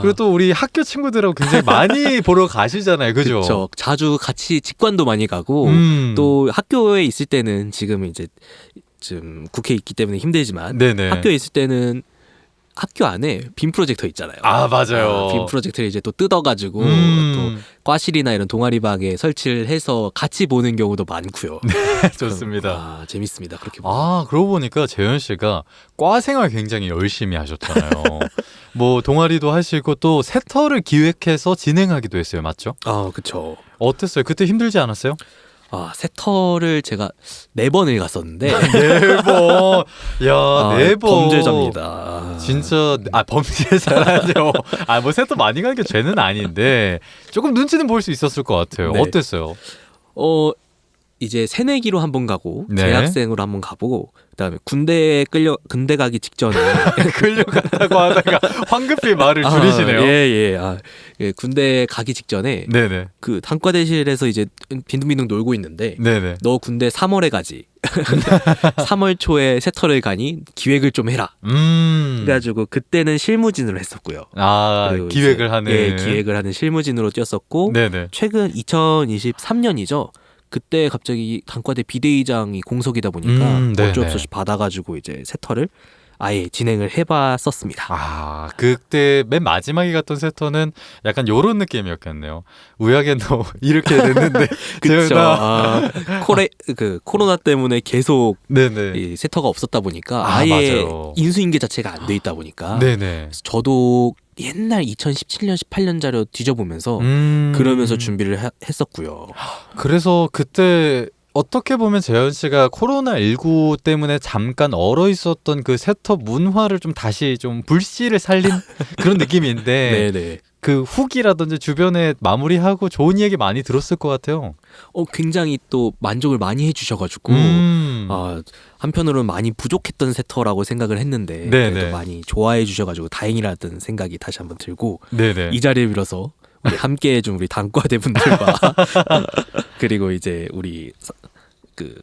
그리고 또 우리 학교 친구들하고 굉장히 많이 보러 가시잖아요. 그죠? 그렇죠. 자주 같이 직관도 많이 가고 또 학교에 있을 때는 지금 이제 좀 국회에 있기 때문에 힘들지만 네네. 학교에 있을 때는 학교 안에 빔 프로젝터 있잖아요. 맞아요. 빔 프로젝터를 이제 또 뜯어가지고 또 과실이나 이런 동아리방에 설치를 해서 같이 보는 경우도 많고요. 네, 좋습니다. 재밌습니다. 그렇게 보면. 그러고 보니까 재현 씨가 과 생활 굉장히 열심히 하셨잖아요. 뭐 동아리도 하시고 또 세터를 기획해서 진행하기도 했어요. 맞죠? 그렇죠. 어땠어요? 그때 힘들지 않았어요? 세터를 제가 4번을 갔었는데 4번. 야, 4번. 범죄자입니다. 진짜 범죄자라뇨. 뭐 세터 많이 가는 게 죄는 아닌데 조금 눈치는 볼 수 있었을 것 같아요. 네. 어땠어요? 이제 새내기로 한번 가고 네. 재학생으로 한번 가보고 그다음에 군대 가기 직전에 끌려간다고 하다가 황급히 말을 줄이시네요. 예, 군대 가기 직전에 네네. 그 단과대실에서 이제 빈둥빈둥 놀고 있는데 네네. 너 군대 3월에 가지. 3월 초에 세터를 가니 기획을 좀 해라. 그래가지고 그때는 실무진으로 했었고요. 기획을 하는. 기획을 하는 실무진으로 뛰었었고 네네. 최근 2023년이죠. 그때 갑자기 단과대 비대위장이 공석이다 보니까 어쩔 수 없이 받아가지고 이제 세터를 아예 진행을 해봤었습니다. 그때 맨 마지막에 갔던 세터는 약간 요런 느낌이었겠네요. 우야겐 너 이렇게 됐는데 그렇죠. 코로나 때문에 계속 이 세터가 없었다 보니까 아예 맞아요. 인수인계 자체가 안 돼 있다 보니까 네네. 저도 옛날 2017년 18년 자료 뒤져보면서 그러면서 준비를 했었고요. 그래서 그때 어떻게 보면 재현 씨가 코로나19 때문에 잠깐 얼어 있었던 그 세터 문화를 좀 다시 좀 불씨를 살린 그런 느낌인데 네네. 그 후기라든지 주변에 마무리하고 좋은 이야기 많이 들었을 것 같아요. 굉장히 또 만족을 많이 해주셔가지고 한편으로는 많이 부족했던 세터라고 생각을 했는데 그래도 많이 좋아해 주셔가지고 다행이라는 생각이 다시 한번 들고 네네. 이 자리를 빌어서 우리 함께 해준 우리 단과대 분들과 그리고 이제 우리 그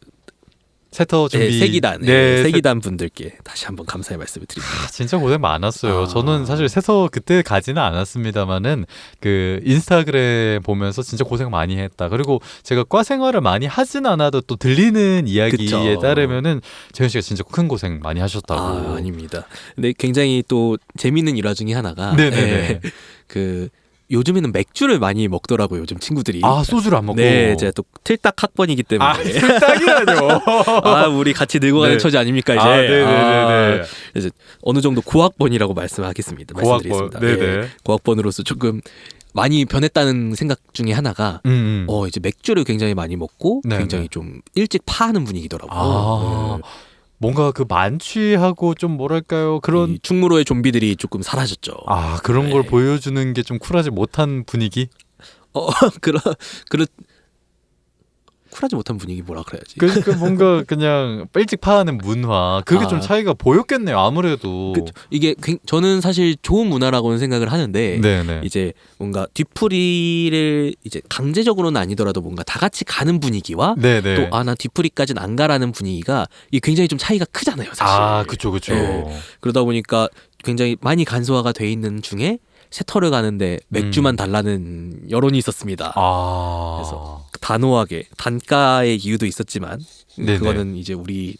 세터 준비 세기단 세기단 분들께 다시 한번 감사의 말씀을 드립니다. 진짜 고생 많았어요. 저는 사실 세서 그때 가지는 않았습니다만은 그 인스타그램 보면서 진짜 고생 많이 했다. 그리고 제가 과 생활을 많이 하진 않아도 또 들리는 이야기에 따르면은 재현 씨가 진짜 큰 고생 많이 하셨다고. 아닙니다. 근데 굉장히 또 재밌는 일화 중에 하나가 그 요즘에는 맥주를 많이 먹더라고요. 요즘 친구들이. 소주를 안 먹고. 네, 제가 또 틀딱 학번이기 때문에. 틀딱이라뇨. 우리 같이 늙어가는 처지 아닙니까 이제. 네네네. 이제 어느 정도 고학번이라고 말씀하겠습니다. 말씀드리겠습니다. 네네. 고학번으로서 조금 많이 변했다는 생각 중에 하나가 이제 맥주를 굉장히 많이 먹고 굉장히 좀 일찍 파하는 분위기더라고요. 뭔가 그 만취하고 좀 뭐랄까요 그런 충무로의 좀비들이 조금 사라졌죠. 그런 걸 보여주는 게 좀 쿨하지 못한 분위기? 쿨하지 못한 분위기 뭐라 그래야지. 그러니까 뭔가 그냥 일찍 파하는 문화 그게 좀 차이가 보였겠네요. 아무래도 이게 저는 사실 좋은 문화라고는 생각을 하는데 이제 뭔가 뒤풀이를 이제 강제적으로는 아니더라도 뭔가 다 같이 가는 분위기와 또 나 뒤풀이까지는 안 가라는 분위기가 이게 굉장히 좀 차이가 크잖아요. 사실. 그렇죠. 그러다 보니까 굉장히 많이 간소화가 돼 있는 중에 세터를 가는데 맥주만 달라는 여론이 있었습니다. 그래서 단호하게 단가의 이유도 있었지만 그거는 이제 우리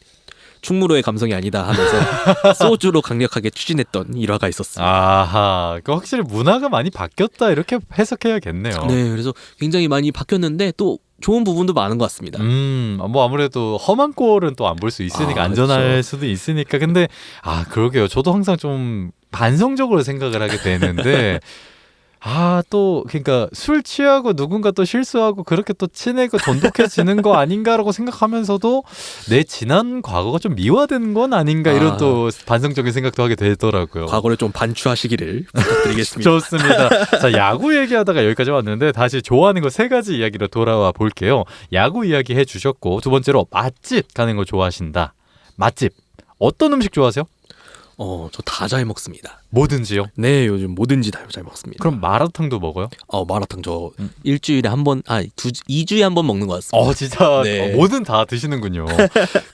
충무로의 감성이 아니다 하면서 소주로 강력하게 추진했던 일화가 있었습니다. 그 확실히 문화가 많이 바뀌었다 이렇게 해석해야겠네요. 네, 그래서 굉장히 많이 바뀌었는데 또 좋은 부분도 많은 것 같습니다. 뭐 아무래도 험한 꼴은 또 안 볼 수 있으니까 안전할 수도 있으니까. 근데 그러게요. 저도 항상 좀 반성적으로 생각을 하게 되는데 또 그러니까 술 취하고 누군가 또 실수하고 그렇게 또 친해고 돈독해지는 거 아닌가라고 생각하면서도 내 지난 과거가 좀 미화되는 건 아닌가 이런 또 반성적인 생각도 하게 되더라고요. 과거를 좀 반추하시기를 부탁드리겠습니다. 좋습니다. 자, 야구 얘기하다가 여기까지 왔는데 다시 좋아하는 거 3가지 이야기로 돌아와 볼게요. 야구 이야기 해주셨고 두 번째로 맛집 가는 거 좋아하신다. 맛집 어떤 음식 좋아하세요? 저 다 잘 먹습니다. 뭐든지요? 네, 요즘 뭐든지 다 잘 먹습니다. 그럼 마라탕도 먹어요? 마라탕 저 일주일에 한 번, 2주에 한 번 먹는 것 같습니다. 진짜 뭐든 다 드시는군요.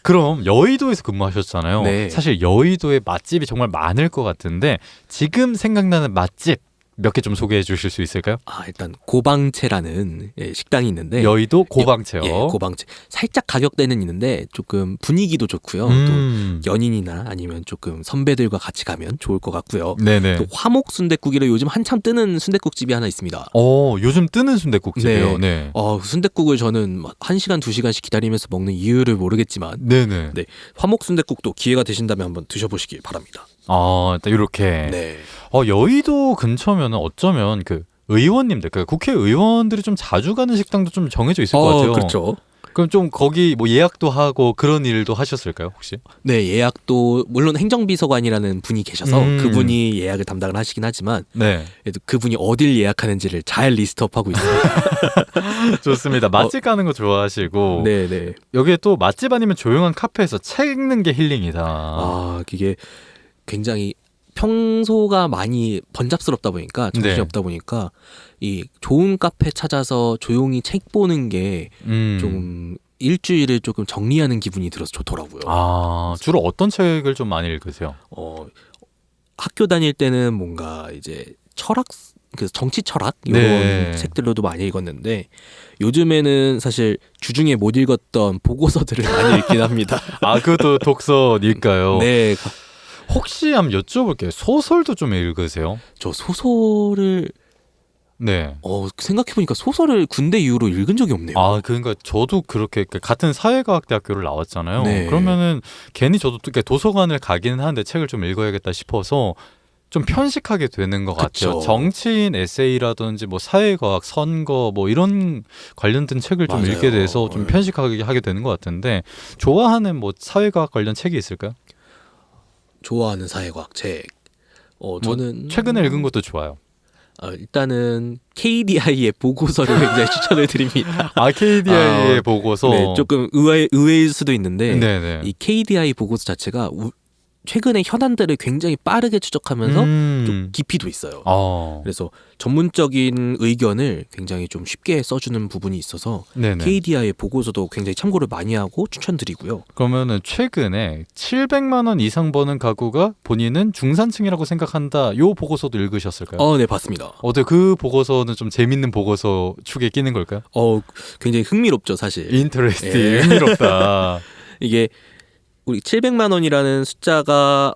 그럼 여의도에서 근무하셨잖아요. 사실 여의도에 맛집이 정말 많을 것 같은데 지금 생각나는 맛집 몇 개 좀 소개해 주실 수 있을까요? 일단 고방채라는 식당이 있는데 여의도 고방채요. 고방채. 살짝 가격대는 있는데 조금 분위기도 좋고요. 또 연인이나 아니면 조금 선배들과 같이 가면 좋을 것 같고요. 또 화목 순댓국이라 요즘 한참 뜨는 순댓국집이 하나 있습니다. 요즘 뜨는 순댓국집이요. 순댓국을 저는 1시간 2시간씩 기다리면서 먹는 이유를 모르겠지만 화목 순댓국도 기회가 되신다면 한번 드셔보시길 바랍니다. 이렇게. 여의도 근처면 어쩌면 그 의원님들, 그 국회의원들이 좀 자주 가는 식당도 좀 정해져 있을 것 같아요. 그렇죠. 그럼 좀 거기 뭐 예약도 하고 그런 일도 하셨을까요, 혹시? 네, 예약도 물론 행정비서관이라는 분이 계셔서 그분이 예약을 담당을 하시긴 하지만 그래도 그분이 어딜 예약하는지를 잘 리스트업하고 있습니다. 좋습니다. 맛집 가는 거 좋아하시고 여기에 또 맛집 아니면 조용한 카페에서 책 읽는 게 힐링이다. 그게 굉장히 평소가 많이 번잡스럽다 보니까 정신이 없다 보니까 이 좋은 카페 찾아서 조용히 책 보는 게 좀 일주일을 조금 정리하는 기분이 들어서 좋더라고요. 주로 어떤 책을 좀 많이 읽으세요? 학교 다닐 때는 뭔가 이제 철학, 그 정치 철학 이런 책들로도 많이 읽었는데 요즘에는 사실 주중에 못 읽었던 보고서들을 많이 읽긴 합니다. 그것도 독서일까요? 네. 혹시 한번 여쭤볼게요. 소설도 좀 읽으세요? 저 소설을 생각해보니까 소설을 군대 이후로 읽은 적이 없네요. 그러니까 저도 그렇게 같은 사회과학대학교를 나왔잖아요. 그러면은 괜히 저도 도서관을 가기는 하는데 책을 좀 읽어야겠다 싶어서 좀 편식하게 되는 것 같아요. 그쵸. 정치인 에세이라든지 뭐 사회과학, 선거 뭐 이런 관련된 책을 좀 맞아요. 읽게 돼서 좀 네. 편식하게 하게 되는 것 같은데 좋아하는 뭐 사회과학 관련 책이 있을까요? 좋아하는 사회과학 책. 저는 최근에 읽은 것도 좋아요. 일단은 KDI의 보고서를 굉장히 추천을 드립니다. KDI의 보고서. 네, 조금 의외일 수도 있는데 네네. 이 KDI 보고서 자체가 최근의 현안들을 굉장히 빠르게 추적하면서 좀 깊이도 있어요. 그래서 전문적인 의견을 굉장히 좀 쉽게 써주는 부분이 있어서 네네. KDI의 보고서도 굉장히 참고를 많이 하고 추천드리고요. 그러면은 최근에 700만 원 이상 버는 가구가 본인은 중산층이라고 생각한다. 요 보고서도 읽으셨을까요? 네, 봤습니다. 어때 그 보고서는 좀 재밌는 보고서 축에 끼는 걸까요? 굉장히 흥미롭죠, 사실. 인터레스팅. 예. 흥미롭다. 이게 우리 700만 원이라는 숫자가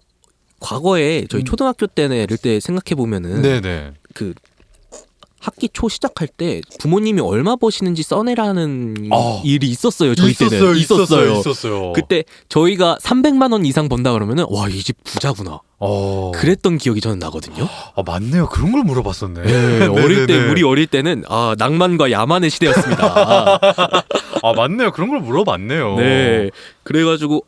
과거에 저희 초등학교 때는 이럴 때 생각해 보면은 네네. 그 학기 초 시작할 때 부모님이 얼마 버시는지 써내라는 일이 있었어요. 저희 때는 있었어요. 그때 저희가 300만 원 이상 번다 그러면은 와, 이 집 부자구나. 그랬던 기억이 저는 나거든요. 맞네요. 그런 걸 물어봤었네. 네, 우리 어릴 때는 낭만과 야만의 시대였습니다. 맞네요. 그런 걸 물어봤네요. 네. 그래가지고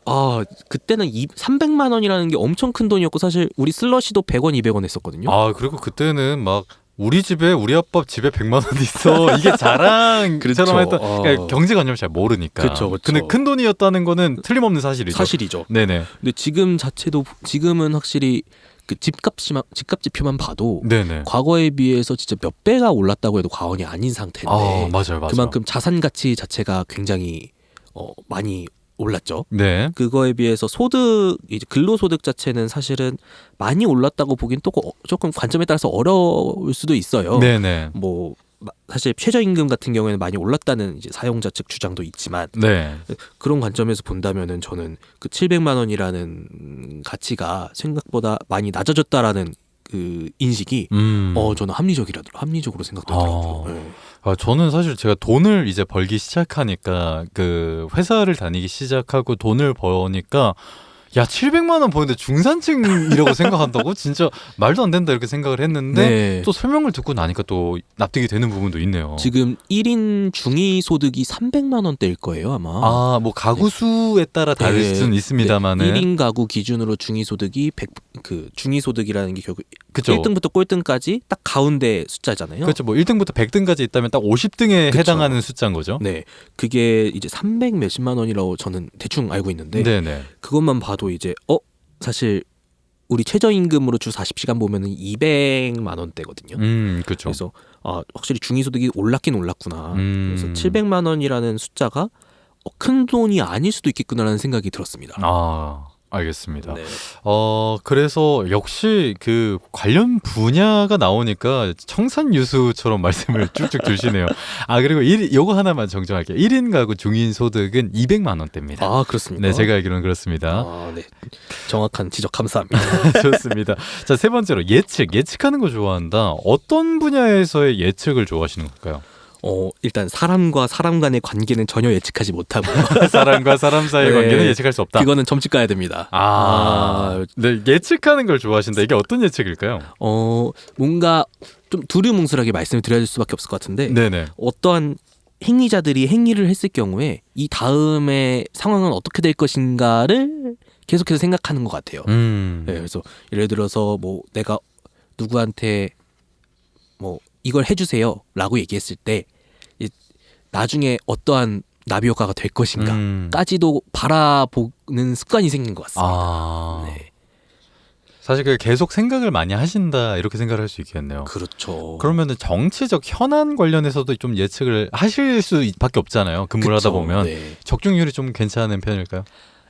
그때는 300만 원이라는 게 엄청 큰 돈이었고 사실 우리 슬러시도 100원, 200원 했었거든요. 그리고 그때는 막 우리 집에 우리 아빠 집에 100만 원 있어. 이게 자랑처럼 그렇죠. 했던 그러니까 경제관념을 잘 모르니까. 그렇죠. 근데 큰 돈이었다는 거는 틀림없는 사실이죠. 네네. 근데 지금은 확실히 그 집값지표만 봐도 네네. 과거에 비해서 진짜 몇 배가 올랐다고 해도 과언이 아닌 상태인데 맞아요. 그만큼 자산 가치 자체가 굉장히 많이 올랐죠. 네. 그거에 비해서 이제 근로소득 자체는 사실은 많이 올랐다고 보긴 또 조금 관점에 따라서 어려울 수도 있어요. 네네. 뭐 사실 최저임금 같은 경우에는 많이 올랐다는 이제 사용자 측 주장도 있지만 네. 그런 관점에서 본다면은 저는 그 700만 원이라는 가치가 생각보다 많이 낮아졌다라는 그 인식이 저는 합리적으로 생각되더라고요. 네. 저는 사실 제가 돈을 이제 벌기 시작하니까 그 회사를 다니기 시작하고 돈을 버니까 700만 원 버는데 중산층이라고 생각한다고? 진짜 말도 안 된다 이렇게 생각을 했는데 네. 또 설명을 듣고 나니까 또 납득이 되는 부분도 있네요. 지금 1인 중위소득이 300만 원대일 거예요, 아마. 뭐 가구 수에 따라 다를 수는 있습니다만은 1인 가구 기준으로 중위소득이 중위소득이라는 게 결국 그쵸. 1등부터 꼴등까지 딱 가운데 숫자잖아요. 그렇죠. 뭐 1등부터 100등까지 있다면 딱 50등에 그쵸. 해당하는 숫자인 거죠. 네. 그게 이제 300 몇십만 원이라고 저는 대충 알고 있는데 네네. 그것만 봐도 이제 사실 우리 최저임금으로 주 40시간 보면은 200만 원대거든요. 그렇죠. 그래서 확실히 중위소득이 올랐긴 올랐구나. 그래서 700만 원이라는 숫자가 큰 돈이 아닐 수도 있겠구나라는 생각이 들었습니다. 알겠습니다. 네. 그래서 역시 그 관련 분야가 나오니까 청산유수처럼 말씀을 쭉쭉 주시네요. 그리고 요거 하나만 정정할게요. 1인 가구 중인 소득은 200만 원대입니다. 그렇습니다. 네, 제가 알기로는 그렇습니다. 네. 정확한 지적 감사합니다. 좋습니다. 자, 세 번째로 예측하는 거 좋아한다. 어떤 분야에서의 예측을 좋아하시는 걸까요? 일단 사람과 사람 간의 관계는 전혀 예측하지 못하고요. 사람과 사람 사이의 네. 관계는 예측할 수 없다. 그거는 점집 가야 됩니다. 네, 예측하는 걸 좋아하신다. 이게 어떤 예측일까요? 뭔가 좀 두루뭉술하게 말씀을 드려야 될 수밖에 없을 것 같은데 네네. 어떠한 행위자들이 행위를 했을 경우에 이 다음의 상황은 어떻게 될 것인가를 계속해서 생각하는 것 같아요. 네, 그래서 예를 들어서 뭐 내가 누구한테 뭐 이걸 해주세요라고 얘기했을 때 나중에 어떠한 나비 효과가 될 것인가까지도 바라보는 습관이 생긴 것 같습니다. 네. 사실 계속 생각을 많이 하신다 이렇게 생각을 할 수 있겠네요. 그렇죠. 그러면은 정치적 현안 관련해서도 좀 예측을 하실 수밖에 없잖아요. 근무를 하다 보면 네. 적중률이 좀 괜찮은 편일까요?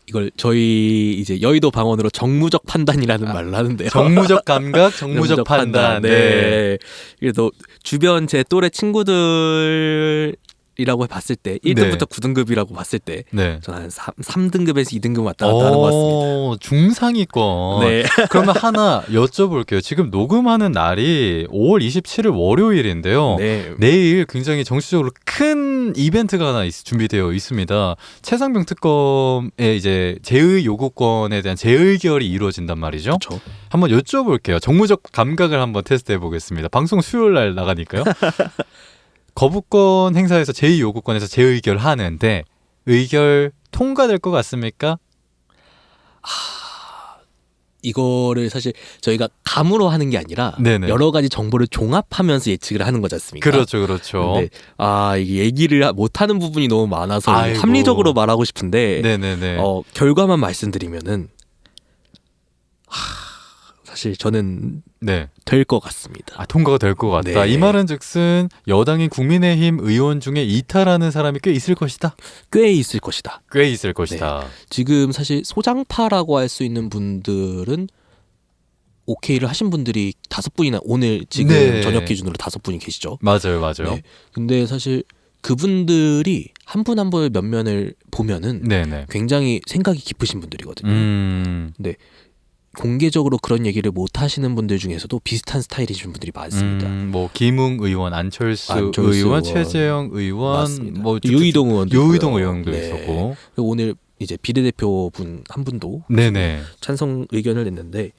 이걸 저희 이제 여의도 방언으로 정무적 판단이라는 말을 하는데요. 정무적 감각, 정무적 판단. 네. 그래서 주변 제 또래 친구들 이라고 봤을 때 1등부터 네. 9등급이라고 봤을 때 네. 저는 한 3등급에서 2등급 왔다 갔다 하는 것 같습니다. 중상위권. 네. 그러면 하나 여쭤볼게요. 지금 녹음하는 날이 5월 27일 월요일인데요. 네. 내일 굉장히 정치적으로 큰 이벤트가 하나 준비되어 있습니다. 최상병 특검의 이제 재의 요구권에 대한 재의결이 이루어진단 말이죠. 그렇죠. 한번 여쭤볼게요. 정무적 감각을 한번 테스트해 보겠습니다. 방송 수요일 날 나가니까요. 거부권 행사에서 제2 요구권에서 재의결 하는데 의결 통과될 것 같습니까? 이거를 사실 저희가 감으로 하는 게 아니라 네네. 여러 가지 정보를 종합하면서 예측을 하는 거지 않습니까? 그렇죠, 그렇죠. 근데 이게 얘기를 못하는 부분이 너무 많아서 아이고. 합리적으로 말하고 싶은데 네네네. 결과만 말씀드리면은 사실 저는 네. 될 것 같습니다. 통과가 될 것 같다. 네. 이 말은즉슨 여당인 국민의힘 의원 중에 이탈하는 사람이 꽤 있을 것이다. 꽤 있을 것이다. 꽤 있을 것이다. 지금 사실 소장파라고 할 수 있는 분들은 오케이를 하신 분들이 5분이나 오늘 지금 네. 저녁 기준으로 5분이 계시죠. 맞아요, 맞아요. 네. 근데 사실 그분들이 한 분 한 분의 면면을 보면은 네네. 굉장히 생각이 깊으신 분들이거든요. 근데 공개적으로 그런 얘기를 못 하시는 분들 중에서도 비슷한 스타일이신 분들이 많습니다. 뭐 김웅 의원, 안철수 의원, 최재형 의원, 맞습니다. 뭐 유이동 의원도 유이동 있고요. 의원도 네. 있었고. 그리고 오늘 이제 비례대표 분 한 분도 네네. 찬성 의견을 냈는데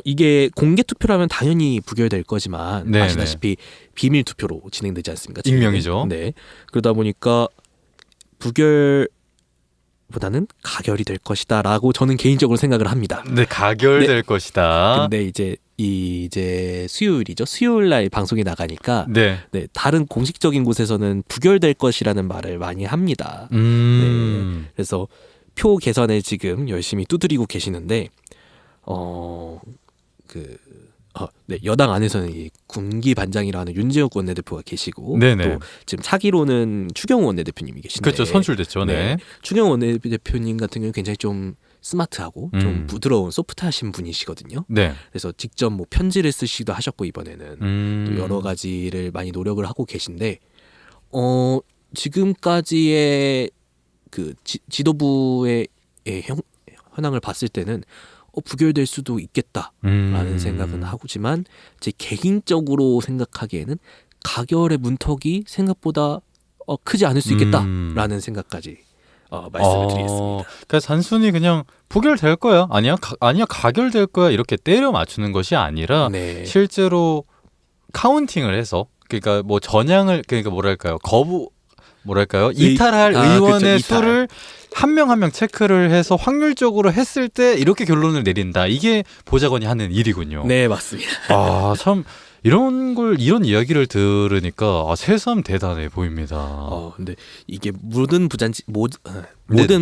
이게 공개 투표라면 당연히 부결될 거지만 네네. 아시다시피 비밀 투표로 진행되지 않습니까? 지금? 익명이죠. 네. 그러다 보니까 부결보다는 가결이 될 것이다라고 저는 개인적으로 생각을 합니다. 네, 가결될 것이다. 근데 이제 수요일이죠. 수요일 날 방송이 나가니까 네. 네, 다른 공식적인 곳에서는 부결될 것이라는 말을 많이 합니다. 그래서 표 개선을 지금 열심히 두드리고 계시는데 네, 여당 안에서는 이 군기 반장이라는 윤재욱 원내대표가 계시고 네네. 또 지금 차기로는 추경호 원내대표님이 계신데 그렇죠. 선출됐죠. 네. 추경호 원내대표님 같은 경우는 굉장히 좀 스마트하고 좀 부드러운 소프트하신 분이시거든요. 네. 그래서 직접 뭐 편지를 쓰시기도 하셨고 이번에는 또 여러 가지를 많이 노력을 하고 계신데 지금까지의 그 지도부의 현황을 봤을 때는 부결될 수도 있겠다라는 생각은 하지만 제 개인적으로 생각하기에는 가결의 문턱이 생각보다 크지 않을 수 있겠다라는 생각까지 말씀을 드리겠습니다. 그러니까 단순히 그냥 부결될 거야, 아니야 가결될 거야 이렇게 때려 맞추는 것이 아니라 네. 실제로 카운팅을 해서 그러니까 뭐 전향을 그러니까 이탈할 의원의 그렇죠, 이탈. 수를 한 명 한 명 체크를 해서 확률적으로 했을 때 이렇게 결론을 내린다. 이게 보좌관이 하는 일이군요. 네, 맞습니다. 참 이런 이야기를 들으니까 새삼 대단해 보입니다. 근데 이게 모든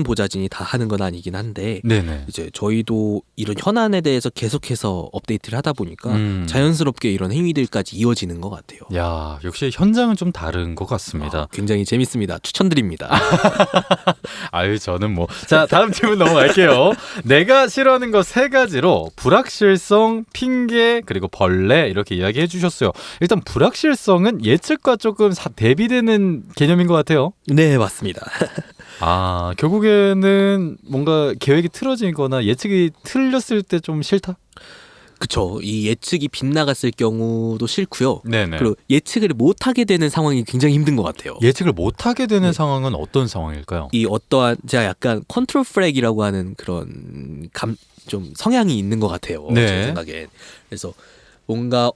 보좌진이 다 하는 건 아니긴 한데 네네. 이제 저희도 이런 현안에 대해서 계속해서 업데이트를 하다 보니까 자연스럽게 이런 행위들까지 이어지는 것 같아요. 야, 역시 현장은 좀 다른 것 같습니다. 굉장히 재밌습니다. 추천드립니다. 저는 자, 다음 질문 넘어갈게요. 내가 싫어하는 거 3가지로 불확실성, 핑계, 그리고 벌레 이렇게 이야기해 주셨어요. 일단 불확실성은 예측과 조금 대비되는 개념인 것 같아요. 네, 맞습니다. 결국에는 뭔가 계획이 틀어지거나 예측이 틀렸을 때 좀 싫다? 그쵸. 이 예측이 빗나갔을 경우도 싫고요. 네네. 그리고 예측을 못하게 되는 상황이 굉장히 힘든 것 같아요. 예측을 못하게 되는 상황은 어떤 상황일까요? 이 어떠한 제가 약간 컨트롤 프렉이라고 하는 그런 좀 성향이 있는 것 같아요. 네. 제 생각엔. 그래서 뭔가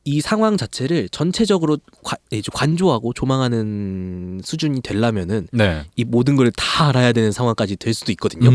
이 상황 자체를 전체적으로 관조하고 조망하는 수준이 되려면은 네. 이 모든 걸 다 알아야 되는 상황까지 될 수도 있거든요.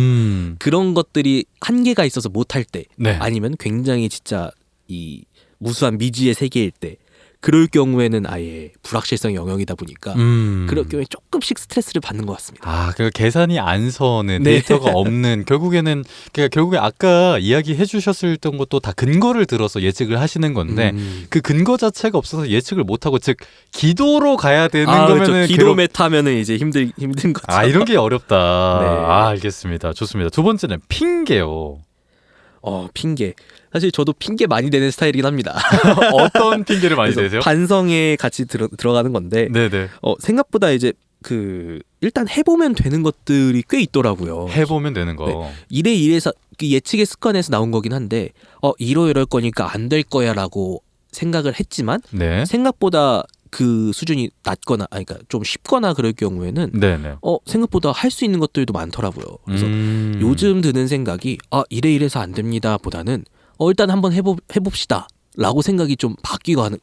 그런 것들이 한계가 있어서 못할 때, 네. 아니면 굉장히 진짜 이 무수한 미지의 세계일 때, 그럴 경우에는 아예 불확실성 영역이다 보니까 그럴 경우에 조금씩 스트레스를 받는 것 같습니다. 그러니까 계산이 안 서는 네. 데이터가 없는 결국에 아까 이야기해 주셨던 것도 다 근거를 들어서 예측을 하시는 건데 그 근거 자체가 없어서 예측을 못 하고 즉 기도로 가야 되는 거면은 그렇죠. 기도 메타면은 이제 힘든 거죠. 이런 게 어렵다. 네. 알겠습니다. 좋습니다. 두 번째는 핑계요. 핑계. 사실 저도 핑계 많이 대는 스타일이긴 합니다. 어떤 핑계를 많이 그래서 대세요? 반성에 같이 들어가는 건데 네네. 생각보다 이제 일단 해보면 되는 것들이 꽤 있더라고요. 해보면 되는 거. 네. 이래서 예측의 습관에서 나온 거긴 한데 이럴 거니까 안 될 거야라고 생각을 했지만 네. 생각보다 그 수준이 낮거나 그러니까 좀 쉽거나 그럴 경우에는 네네. 생각보다 할 수 있는 것들도 많더라고요. 그래서 요즘 드는 생각이 이래서 안 됩니다 보다는 일단 한번 해봅시다 라고 생각이 좀 바뀌어가는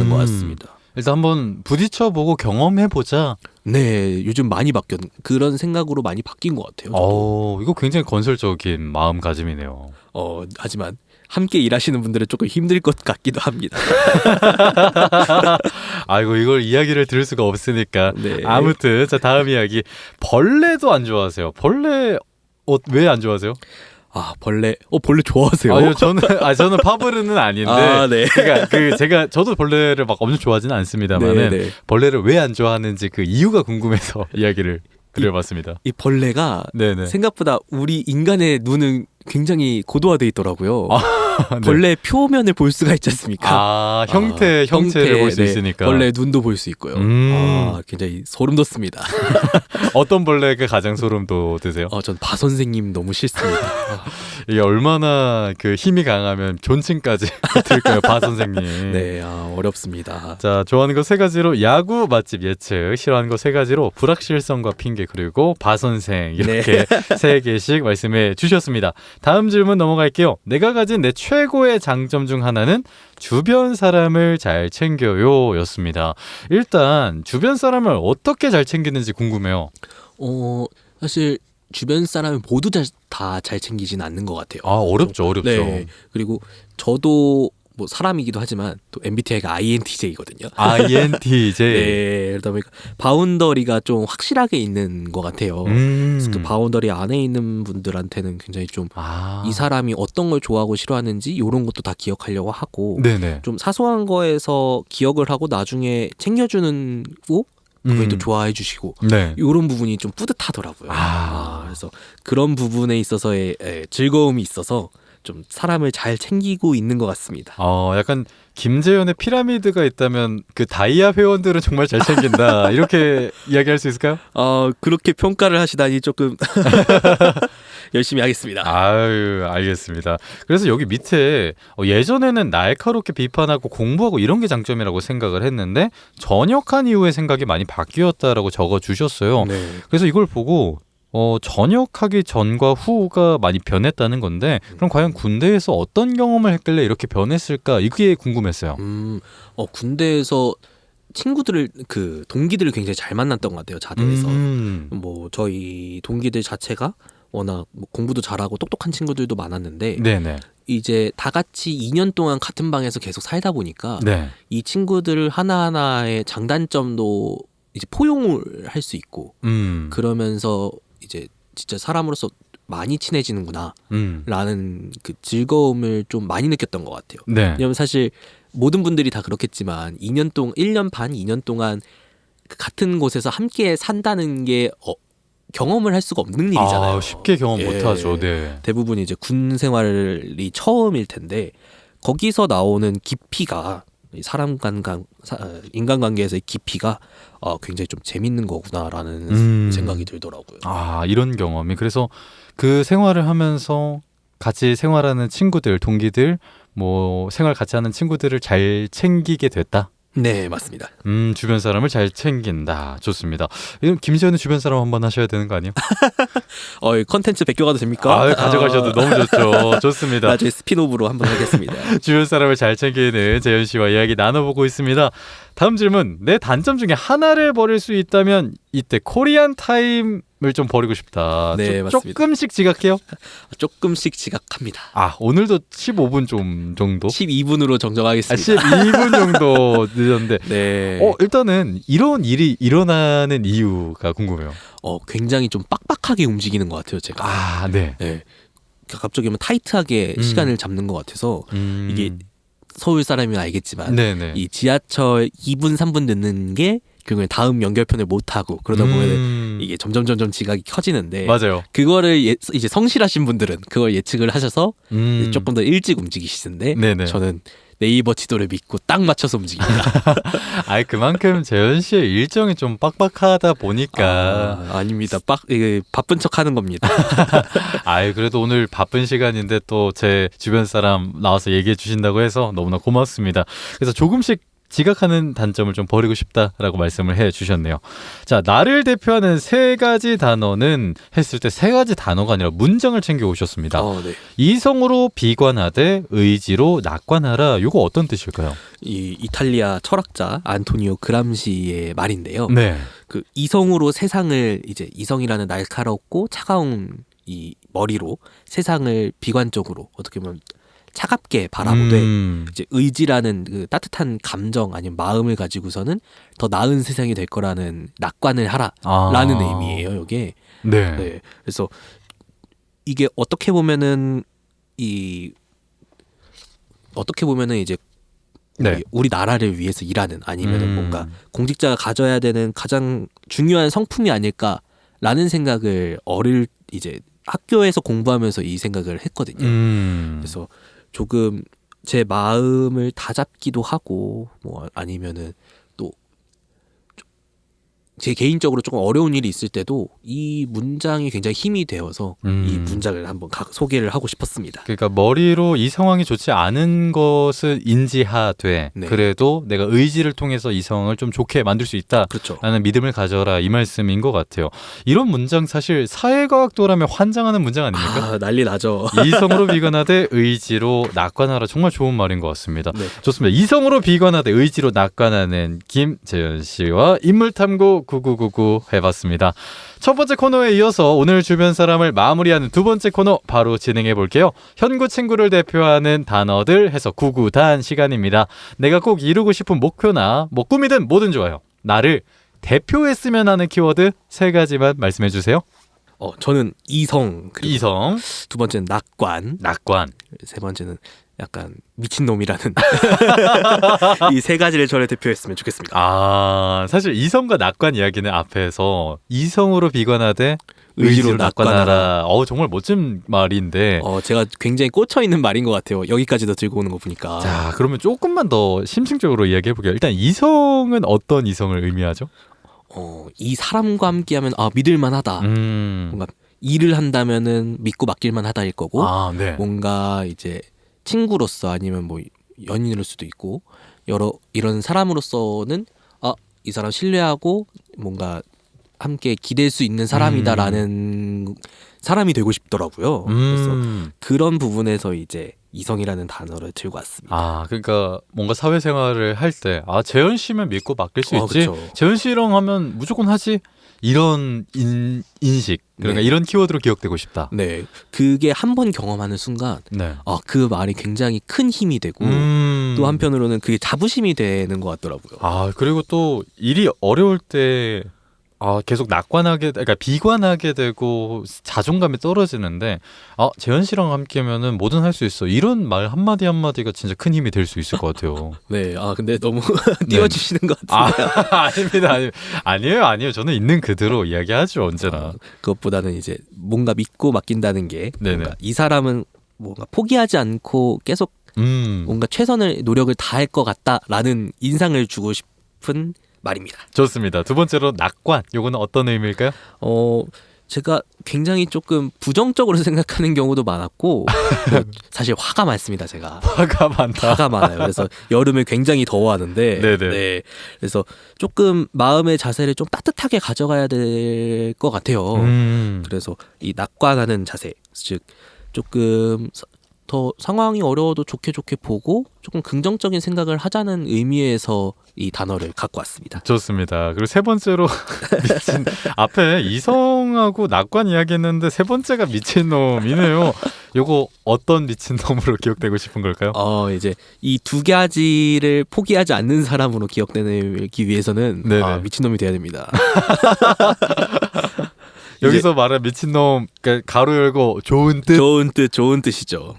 것 같습니다. 일단 한번 부딪혀보고 경험해보자. 네, 요즘 많이 그런 생각으로 많이 바뀐 것 같아요. 저도. 이거 굉장히 건설적인 마음가짐이네요. 하지만 함께 일하시는 분들은 조금 힘들 것 같기도 합니다. 아이고 이걸 이야기를 들을 수가 없으니까. 네. 아무튼 자 다음 이야기. 벌레도 안 좋아하세요. 벌레 왜 안 좋아하세요? 벌레 좋아하세요? 아니요, 저는 파브르는 아닌데. 네. 그러니까 저도 벌레를 막 엄청 좋아하지는 않습니다만은 네. 벌레를 왜 안 좋아하는지 그 이유가 궁금해서 이야기를 드려봤습니다. 이 벌레가 네네. 생각보다 우리 인간의 눈은 굉장히 고도화돼 있더라고요. 네. 벌레 표면을 볼 수가 있지 않습니까? 형체를 볼 수 네. 있으니까. 벌레 눈도 볼 수 있고요. 굉장히 소름 돋습니다. 어떤 벌레가 가장 소름 돋으세요? 전 바 선생님 너무 싫습니다. 이게 얼마나 그 힘이 강하면 존칭까지 들까요, 바 선생님. 네, 어렵습니다. 자, 좋아하는 거 세 가지로 야구 맛집 예측, 싫어하는 거 세 가지로 불확실성과 핑계, 그리고 바 선생 이렇게 세 개씩 말씀해 주셨습니다. 다음 질문 넘어갈게요. 내가 가진 내 최고의 장점 중 하나는 주변 사람을 잘 챙겨요 였습니다. 일단 주변 사람을 어떻게 잘 챙기는지 궁금해요. 사실 주변 사람을 모두 다 잘 챙기지는 않는 것 같아요. 어렵죠. 네. 그리고 저도 뭐 사람이기도 하지만 또 MBTI가 INTJ거든요. INTJ. 네, 그러다 보니까 바운더리가 좀 확실하게 있는 것 같아요. 그래서 그 바운더리 안에 있는 분들한테는 굉장히 좀 이 사람이 어떤 걸 좋아하고 싫어하는지 이런 것도 다 기억하려고 하고 네네. 좀 사소한 거에서 기억을 하고 나중에 챙겨주는 거 그걸 또 좋아해 주시고 네. 이런 부분이 좀 뿌듯하더라고요. 그래서 그런 부분에 있어서의 즐거움이 있어서 좀 사람을 잘 챙기고 있는 것 같습니다. 약간 김재현의 피라미드가 있다면 그 다이아 회원들은 정말 잘 챙긴다 이렇게 이야기할 수 있을까요? 그렇게 평가를 하시다니 조금 열심히 하겠습니다. 알겠습니다. 그래서 여기 밑에 예전에는 날카롭게 비판하고 공부하고 이런 게 장점이라고 생각을 했는데 전역한 이후에 생각이 많이 바뀌었다라고 적어주셨어요. 네. 그래서 이걸 보고 전역하기 전과 후가 많이 변했다는 건데 그럼 과연 군대에서 어떤 경험을 했길래 이렇게 변했을까 이게 궁금했어요. 군대에서 친구들을 동기들을 굉장히 잘 만났던 것 같아요. 자대에서 뭐 저희 동기들 자체가 워낙 공부도 잘하고 똑똑한 친구들도 많았는데 네네. 이제 다 같이 2년 동안 같은 방에서 계속 살다 보니까 네. 이 친구들 하나하나의 장단점도 이제 포용을 할 수 있고 그러면서 이제 진짜 사람으로서 많이 친해지는구나 라는 그 즐거움을 좀 많이 느꼈던 것 같아요. 네. 왜냐면 사실 모든 분들이 다 그렇겠지만 1년 반, 2년 동안 그 같은 곳에서 함께 산다는 게 경험을 할 수가 없는 일이잖아요. 쉽게 경험 못하죠. 네. 대부분 이제 군 생활이 처음일 텐데 거기서 나오는 깊이가 인간관계에서의 깊이가 굉장히 좀 재밌는 거구나라는 생각이 들더라고요. 이런 경험이 그래서 그 생활을 하면서 같이 생활하는 친구들, 동기들, 뭐 생활 같이 하는 친구들을 잘 챙기게 됐다. 네, 맞습니다. 주변 사람을 잘 챙긴다. 좋습니다. 이건 김지현의 주변 사람 한번 하셔야 되는 거 아니에요? 컨텐츠 베껴가도 됩니까? 가져가셔도 너무 좋죠. 좋습니다. 나중에 스피노브로 한번 하겠습니다. 주변 사람을 잘 챙기는 재현 씨와 이야기 나눠보고 있습니다. 다음 질문. 내 단점 중에 하나를 버릴 수 있다면 이때 코리안 타임을 좀 버리고 싶다. 네, 맞습니다. 조금씩 지각해요? 조금씩 지각합니다. 오늘도 15분 정도? 12분으로 정정하겠습니다. 12분 정도 늦었는데. 네. 일단은 이런 일이 일어나는 이유가 궁금해요. 굉장히 좀 빡빡하게 움직이는 것 같아요, 제가. 네. 네. 갑자기 타이트하게 시간을 잡는 것 같아서 이게 서울 사람이면 알겠지만 네네. 이 지하철 2분, 3분 늦는 게 결국에 다음 연결편을 못 하고 그러다 보면 이게 점점 지각이 커지는데 맞아요. 그거를 이제 성실하신 분들은 그걸 예측을 하셔서 조금 더 일찍 움직이시는데 네네. 저는 네이버 지도를 믿고 딱 맞춰서 움직입니다. 아이 그만큼 재현 씨의 일정이 좀 빡빡하다 보니까 아닙니다. 바쁜 척 하는 겁니다. 아이 그래도 오늘 바쁜 시간인데 또 제 주변 사람 나와서 얘기해 주신다고 해서 너무나 고맙습니다. 그래서 조금씩 지각하는 단점을 좀 버리고 싶다라고 말씀을 해 주셨네요. 자, 나를 대표하는 세 가지 단어는 했을 때 세 가지 단어가 아니라 문장을 챙겨 오셨습니다. 네. 이성으로 비관하되 의지로 낙관하라. 이거 어떤 뜻일까요? 이 이탈리아 철학자 안토니오 그람시의 말인데요. 네. 그 이성으로 세상을 이제 이성이라는 날카롭고 차가운 이 머리로 세상을 비관적으로 어떻게 보면 차갑게 바라보되 이제 의지라는 그 따뜻한 감정 아니면 마음을 가지고서는 더 나은 세상이 될 거라는 낙관을 하라라는 의미예요. 이게. 네. 네. 그래서 이게 어떻게 보면은 이제 네. 우리 나라를 위해서 일하는 아니면은 뭔가 공직자가 가져야 되는 가장 중요한 성품이 아닐까라는 생각을 이제 학교에서 공부하면서 이 생각을 했거든요. 그래서 조금 제 마음을 다잡기도 하고 뭐 아니면은 또 제 개인적으로 조금 어려운 일이 있을 때도 이 문장이 굉장히 힘이 되어서 이 문장을 한번 소개를 하고 싶었습니다. 그러니까 머리로 이 상황이 좋지 않은 것을 인지하되 네. 그래도 내가 의지를 통해서 이 상황을 좀 좋게 만들 수 있다라는 그렇죠. 믿음을 가져라 이 말씀인 것 같아요. 이런 문장 사실 사회과학도라면 환장하는 문장 아닙니까? 난리 나죠. 이성으로 비관하되 의지로 낙관하라. 정말 좋은 말인 것 같습니다. 네. 좋습니다. 이성으로 비관하되 의지로 낙관하는 김재현 씨와 인물탐구 9999 해봤습니다. 첫 번째 코너에 이어서 오늘 주변 사람을 마무리하는 두 번째 코너 바로 진행해 볼게요. 현구 친구를 대표하는 단어들 해서 구구단 시간입니다. 내가 꼭 이루고 싶은 목표나 뭐 꿈이든 뭐든 좋아요. 나를 대표했으면 하는 키워드 세 가지만 말씀해 주세요. 저는 이성, 그리고 이성, 두 번째는 낙관, 세 번째는 약간 미친놈이라는 이 세 가지를 저를 대표했으면 좋겠습니다. 사실 이성과 낙관 이야기는 앞에서 이성으로 비관하되 의지로 낙관하라. 정말 멋진 말인데 제가 굉장히 꽂혀있는 말인 것 같아요. 여기까지도 들고 오는 거 보니까. 자, 그러면 조금만 더 심층적으로 이야기해 볼게요. 일단 이성은 어떤 이성을 의미하죠? 이 사람과 함께하면 믿을만하다. 뭔가 일을 한다면은 믿고 맡길만 하다일 거고 네. 뭔가 이제 친구로서 아니면 뭐 연인일 수도 있고 이런 사람으로서는 이 사람 신뢰하고 뭔가 함께 기댈 수 있는 사람이다라는 사람이 되고 싶더라고요. 그래서 그런 부분에서 이제 이성이라는 단어를 들고 왔습니다. 그러니까 뭔가 사회생활을 할 때 재현 씨면 믿고 맡길 수 있지. 그쵸. 재현 씨랑 하면 무조건 하지. 이런 인식, 그러니까 네. 이런 키워드로 기억되고 싶다. 네, 그게 한 번 경험하는 순간 네. 그 말이 굉장히 큰 힘이 되고 또 한편으로는 그게 자부심이 되는 것 같더라고요. 그리고 또 일이 어려울 때 계속 그러니까 비관하게 되고 자존감이 떨어지는데 재현 씨랑 함께면은 뭐든 할 수 있어. 이런 말 한마디 한마디가 진짜 큰 힘이 될 수 있을 것 같아요. 네, 근데 너무 띄워주시는 것 같은데. 아닙니다. 아니에요. 저는 있는 그대로 이야기하죠, 언제나. 그것보다는 이제 뭔가 믿고 맡긴다는 게 뭔가 이 사람은 뭔가 포기하지 않고 계속 뭔가 최선의 노력을 다할 것 같다라는 인상을 주고 싶은 말입니다. 좋습니다. 두 번째로 낙관. 요거는 어떤 의미일까요? 제가 굉장히 조금 부정적으로 생각하는 경우도 많았고 사실 화가 많습니다. 제가 화가 많아요. 그래서 여름을 굉장히 더워하는데 네. 그래서 조금 마음의 자세를 좀 따뜻하게 가져가야 될 것 같아요. 그래서 이 낙관하는 자세, 즉 조금 더 상황이 어려워도 좋게 보고 조금 긍정적인 생각을 하자는 의미에서 이 단어를 갖고 왔습니다. 좋습니다. 그리고 세 번째로 앞에 이성하고 낙관 이야기했는데 세 번째가 미친놈이네요. 요거 어떤 미친놈으로 기억되고 싶은 걸까요? 이제 이 두 가지를 포기하지 않는 사람으로 기억되기 위해서는 미친놈이 돼야 됩니다. 여기서 말하는 미친놈, 그러니까 가로 열고 좋은 뜻. 좋은 뜻이죠.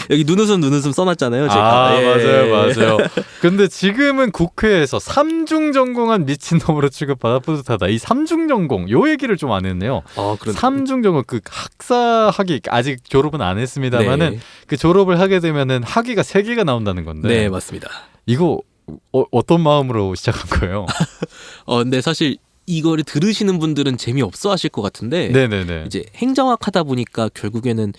여기 눈웃음 써놨잖아요. 제가. 아, 맞아요. 근데 지금은 국회에서 삼중 전공한 미친놈으로 취급받아 뿌듯하다. 이 삼중 전공, 요 얘기를 좀 안 했네요. 삼중 전공, 그 학사 학위, 아직 졸업은 안 했습니다만은 네. 그 졸업을 하게 되면은 학위가 3개가 나온다는 건데. 네, 맞습니다. 이거 어떤 마음으로 시작한 거예요? 근데 사실 이거를 들으시는 분들은 재미없어 하실 것 같은데 네네네. 이제 행정학 하다 보니까 결국에는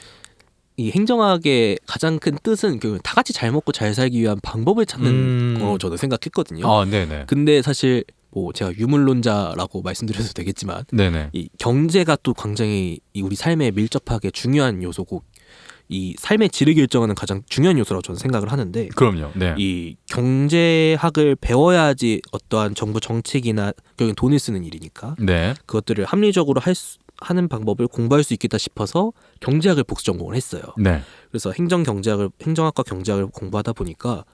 이 행정학의 가장 큰 뜻은 다 같이 잘 먹고 잘 살기 위한 방법을 찾는 거로 저는 생각했거든요. 아, 네네. 근데 사실 뭐 제가 유물론자라고 말씀드려도 되겠지만 네네. 이 경제가 또 굉장히 이 우리 삶에 밀접하게 중요한 요소고 이 삶의 질을 결정하는 가장 중요한 요소라고 저는 생각을 하는데 그럼요. 네. 이 경제학을 배워야지 어떠한 정부 정책이나 결국엔 돈을 쓰는 일이니까 네. 그것들을 합리적으로 하는 방법을 공부할 수 있겠다 싶어서 경제학을 복수 전공을 했어요. 네. 그래서 행정학과 경제학을 공부하다 보니까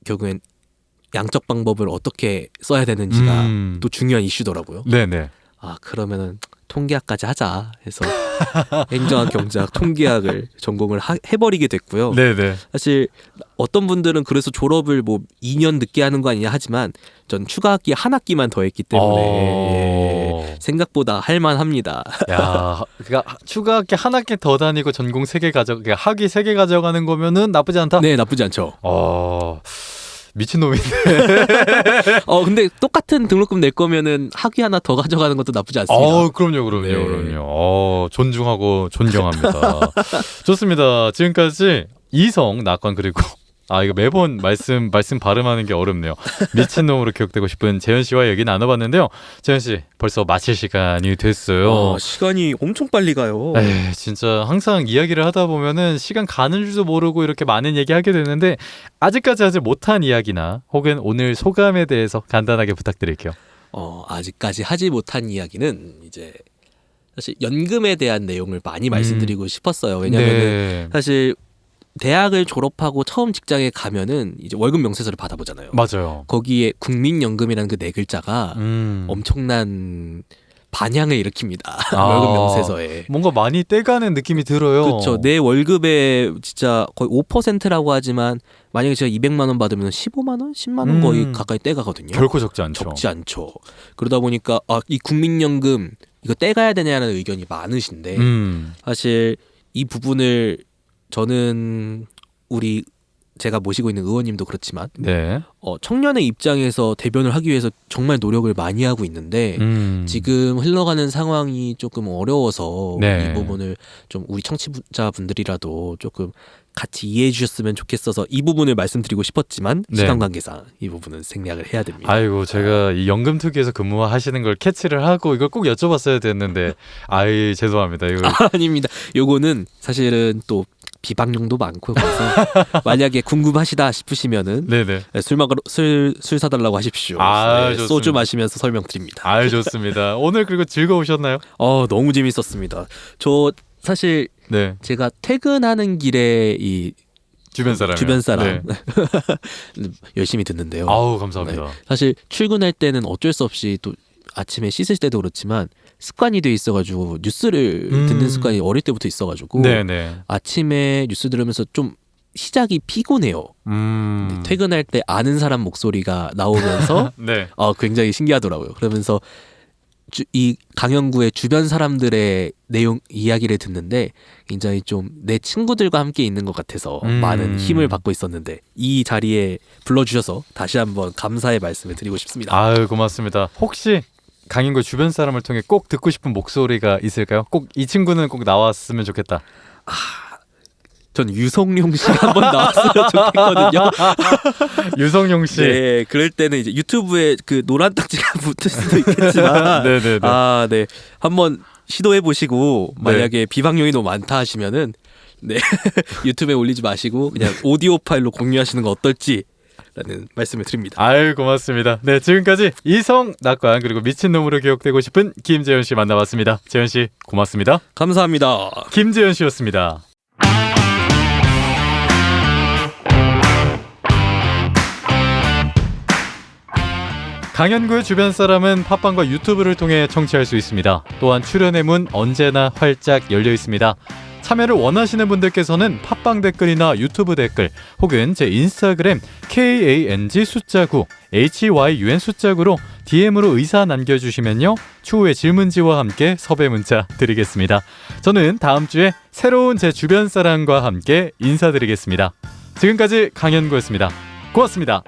결국엔 양적 방법을 어떻게 써야 되는지가 또 중요한 이슈더라고요. 네네. 그러면은 통계학까지 하자 해서 행정학, 경제학, 통계학을 전공을 해버리게 됐고요. 네네. 사실 어떤 분들은 그래서 졸업을 뭐 2년 늦게 하는 거 아니냐 하지만 전 추가 학기 한 학기만 더 했기 때문에 생각보다 할만합니다. 야, 그러니까 추가 학기 한 학기 더 다니고 전공 3개 그러니까 학위 3개 가져가는 거면은 나쁘지 않다? 네, 나쁘지 않죠. 미친놈인데. 근데 똑같은 등록금 낼 거면은 학위 하나 더 가져가는 것도 나쁘지 않습니다. 그럼요. 네. 존중하고 존경합니다. 좋습니다. 지금까지 이성, 낙관 그리고 이거 매번 말씀 발음하는 게 어렵네요. 미친놈으로 기억되고 싶은 재현 씨와 얘기 나눠봤는데요. 재현 씨, 벌써 마칠 시간이 됐어요. 시간이 엄청 빨리 가요. 진짜 항상 이야기를 하다 보면은 시간 가는 줄도 모르고 이렇게 많은 얘기하게 되는데 아직까지 하지 못한 이야기나 혹은 오늘 소감에 대해서 간단하게 부탁드릴게요. 아직까지 하지 못한 이야기는 이제 사실 연금에 대한 내용을 많이 말씀드리고 싶었어요. 왜냐면은 사실 대학을 졸업하고 처음 직장에 가면은 이제 월급 명세서를 받아보잖아요. 맞아요. 거기에 국민연금이라는 그 4글자가 엄청난 반향을 일으킵니다. 월급 명세서에. 뭔가 많이 떼가는 느낌이 들어요. 그렇죠. 내 월급의 진짜 거의 5%라고 하지만 만약에 제가 200만 원 받으면 15만 원, 10만 원 거의 가까이 떼가거든요. 결코 적지 않죠. 적지 않죠. 그러다 보니까 이 국민연금 이거 떼가야 되냐는 의견이 많으신데 사실 이 부분을 저는 제가 모시고 있는 의원님도 그렇지만 청년의 입장에서 대변을 하기 위해서 정말 노력을 많이 하고 있는데 지금 흘러가는 상황이 조금 어려워서 이 부분을 좀 우리 청취자분들이라도 조금 같이 이해해 주셨으면 좋겠어서 이 부분을 말씀드리고 싶었지만 시간 관계상 이 부분은 생략을 해야 됩니다. 아이고, 제가 이 연금투기에서 근무하시는 걸 캐치를 하고 이걸 꼭 여쭤봤어야 됐는데 죄송합니다. 이거 아닙니다. 요거는 사실은 또 비방용도 많고 그래서 만약에 궁금하시다 싶으시면은 술 사달라고 하십시오. 소주 마시면서 설명드립니다. 좋습니다. 오늘 그리고 즐거우셨나요? 너무 재밌었습니다. 저 사실 제가 퇴근하는 길에 이 주변 사람 열심히 듣는데요. 감사합니다. 사실 출근할 때는 어쩔 수 없이 또 아침에 씻을 때도 그렇지만 습관이 돼 있어가지고 뉴스를 듣는 습관이 어릴 때부터 있어가지고 아침에 뉴스 들으면서 좀 시작이 피곤해요. 퇴근할 때 아는 사람 목소리가 나오면서 굉장히 신기하더라고요. 그러면서 이 강연구의 주변 사람들의 이야기를 듣는데 굉장히 좀 내 친구들과 함께 있는 것 같아서 많은 힘을 받고 있었는데 이 자리에 불러주셔서 다시 한번 감사의 말씀을 드리고 싶습니다. 고맙습니다. 혹시 강연구 주변 사람을 통해 꼭 듣고 싶은 목소리가 있을까요? 꼭 이 친구는 꼭 나왔으면 좋겠다. 전 유성룡 씨 한번 나왔으면 좋겠거든요. 유성룡 씨. 네, 그럴 때는 이제 유튜브에 그 노란 딱지가 붙을 수도 있겠지만, 한번 시도해 보시고 만약에 비방용이 너무 많다 하시면은 유튜브에 올리지 마시고 그냥 오디오 파일로 공유하시는 거 어떨지. 라는 말씀을 드립니다. 고맙습니다. 지금까지 이성, 낙관 그리고 미친놈으로 기억되고 싶은 김재현 씨 만나봤습니다. 재현 씨 고맙습니다. 감사합니다. 김재현 씨였습니다. 강연구의 주변 사람은 팟빵과 유튜브를 통해 청취할 수 있습니다. 또한 출연의 문 언제나 활짝 열려 있습니다. 참여를 원하시는 분들께서는 팟빵 댓글이나 유튜브 댓글 혹은 제 인스타그램 KANG 숫자 9 HYUN 숫자 9로 DM으로 의사 남겨주시면요. 추후에 질문지와 함께 섭외 문자 드리겠습니다. 저는 다음 주에 새로운 제 주변 사람과 함께 인사드리겠습니다. 지금까지 강연구였습니다. 고맙습니다.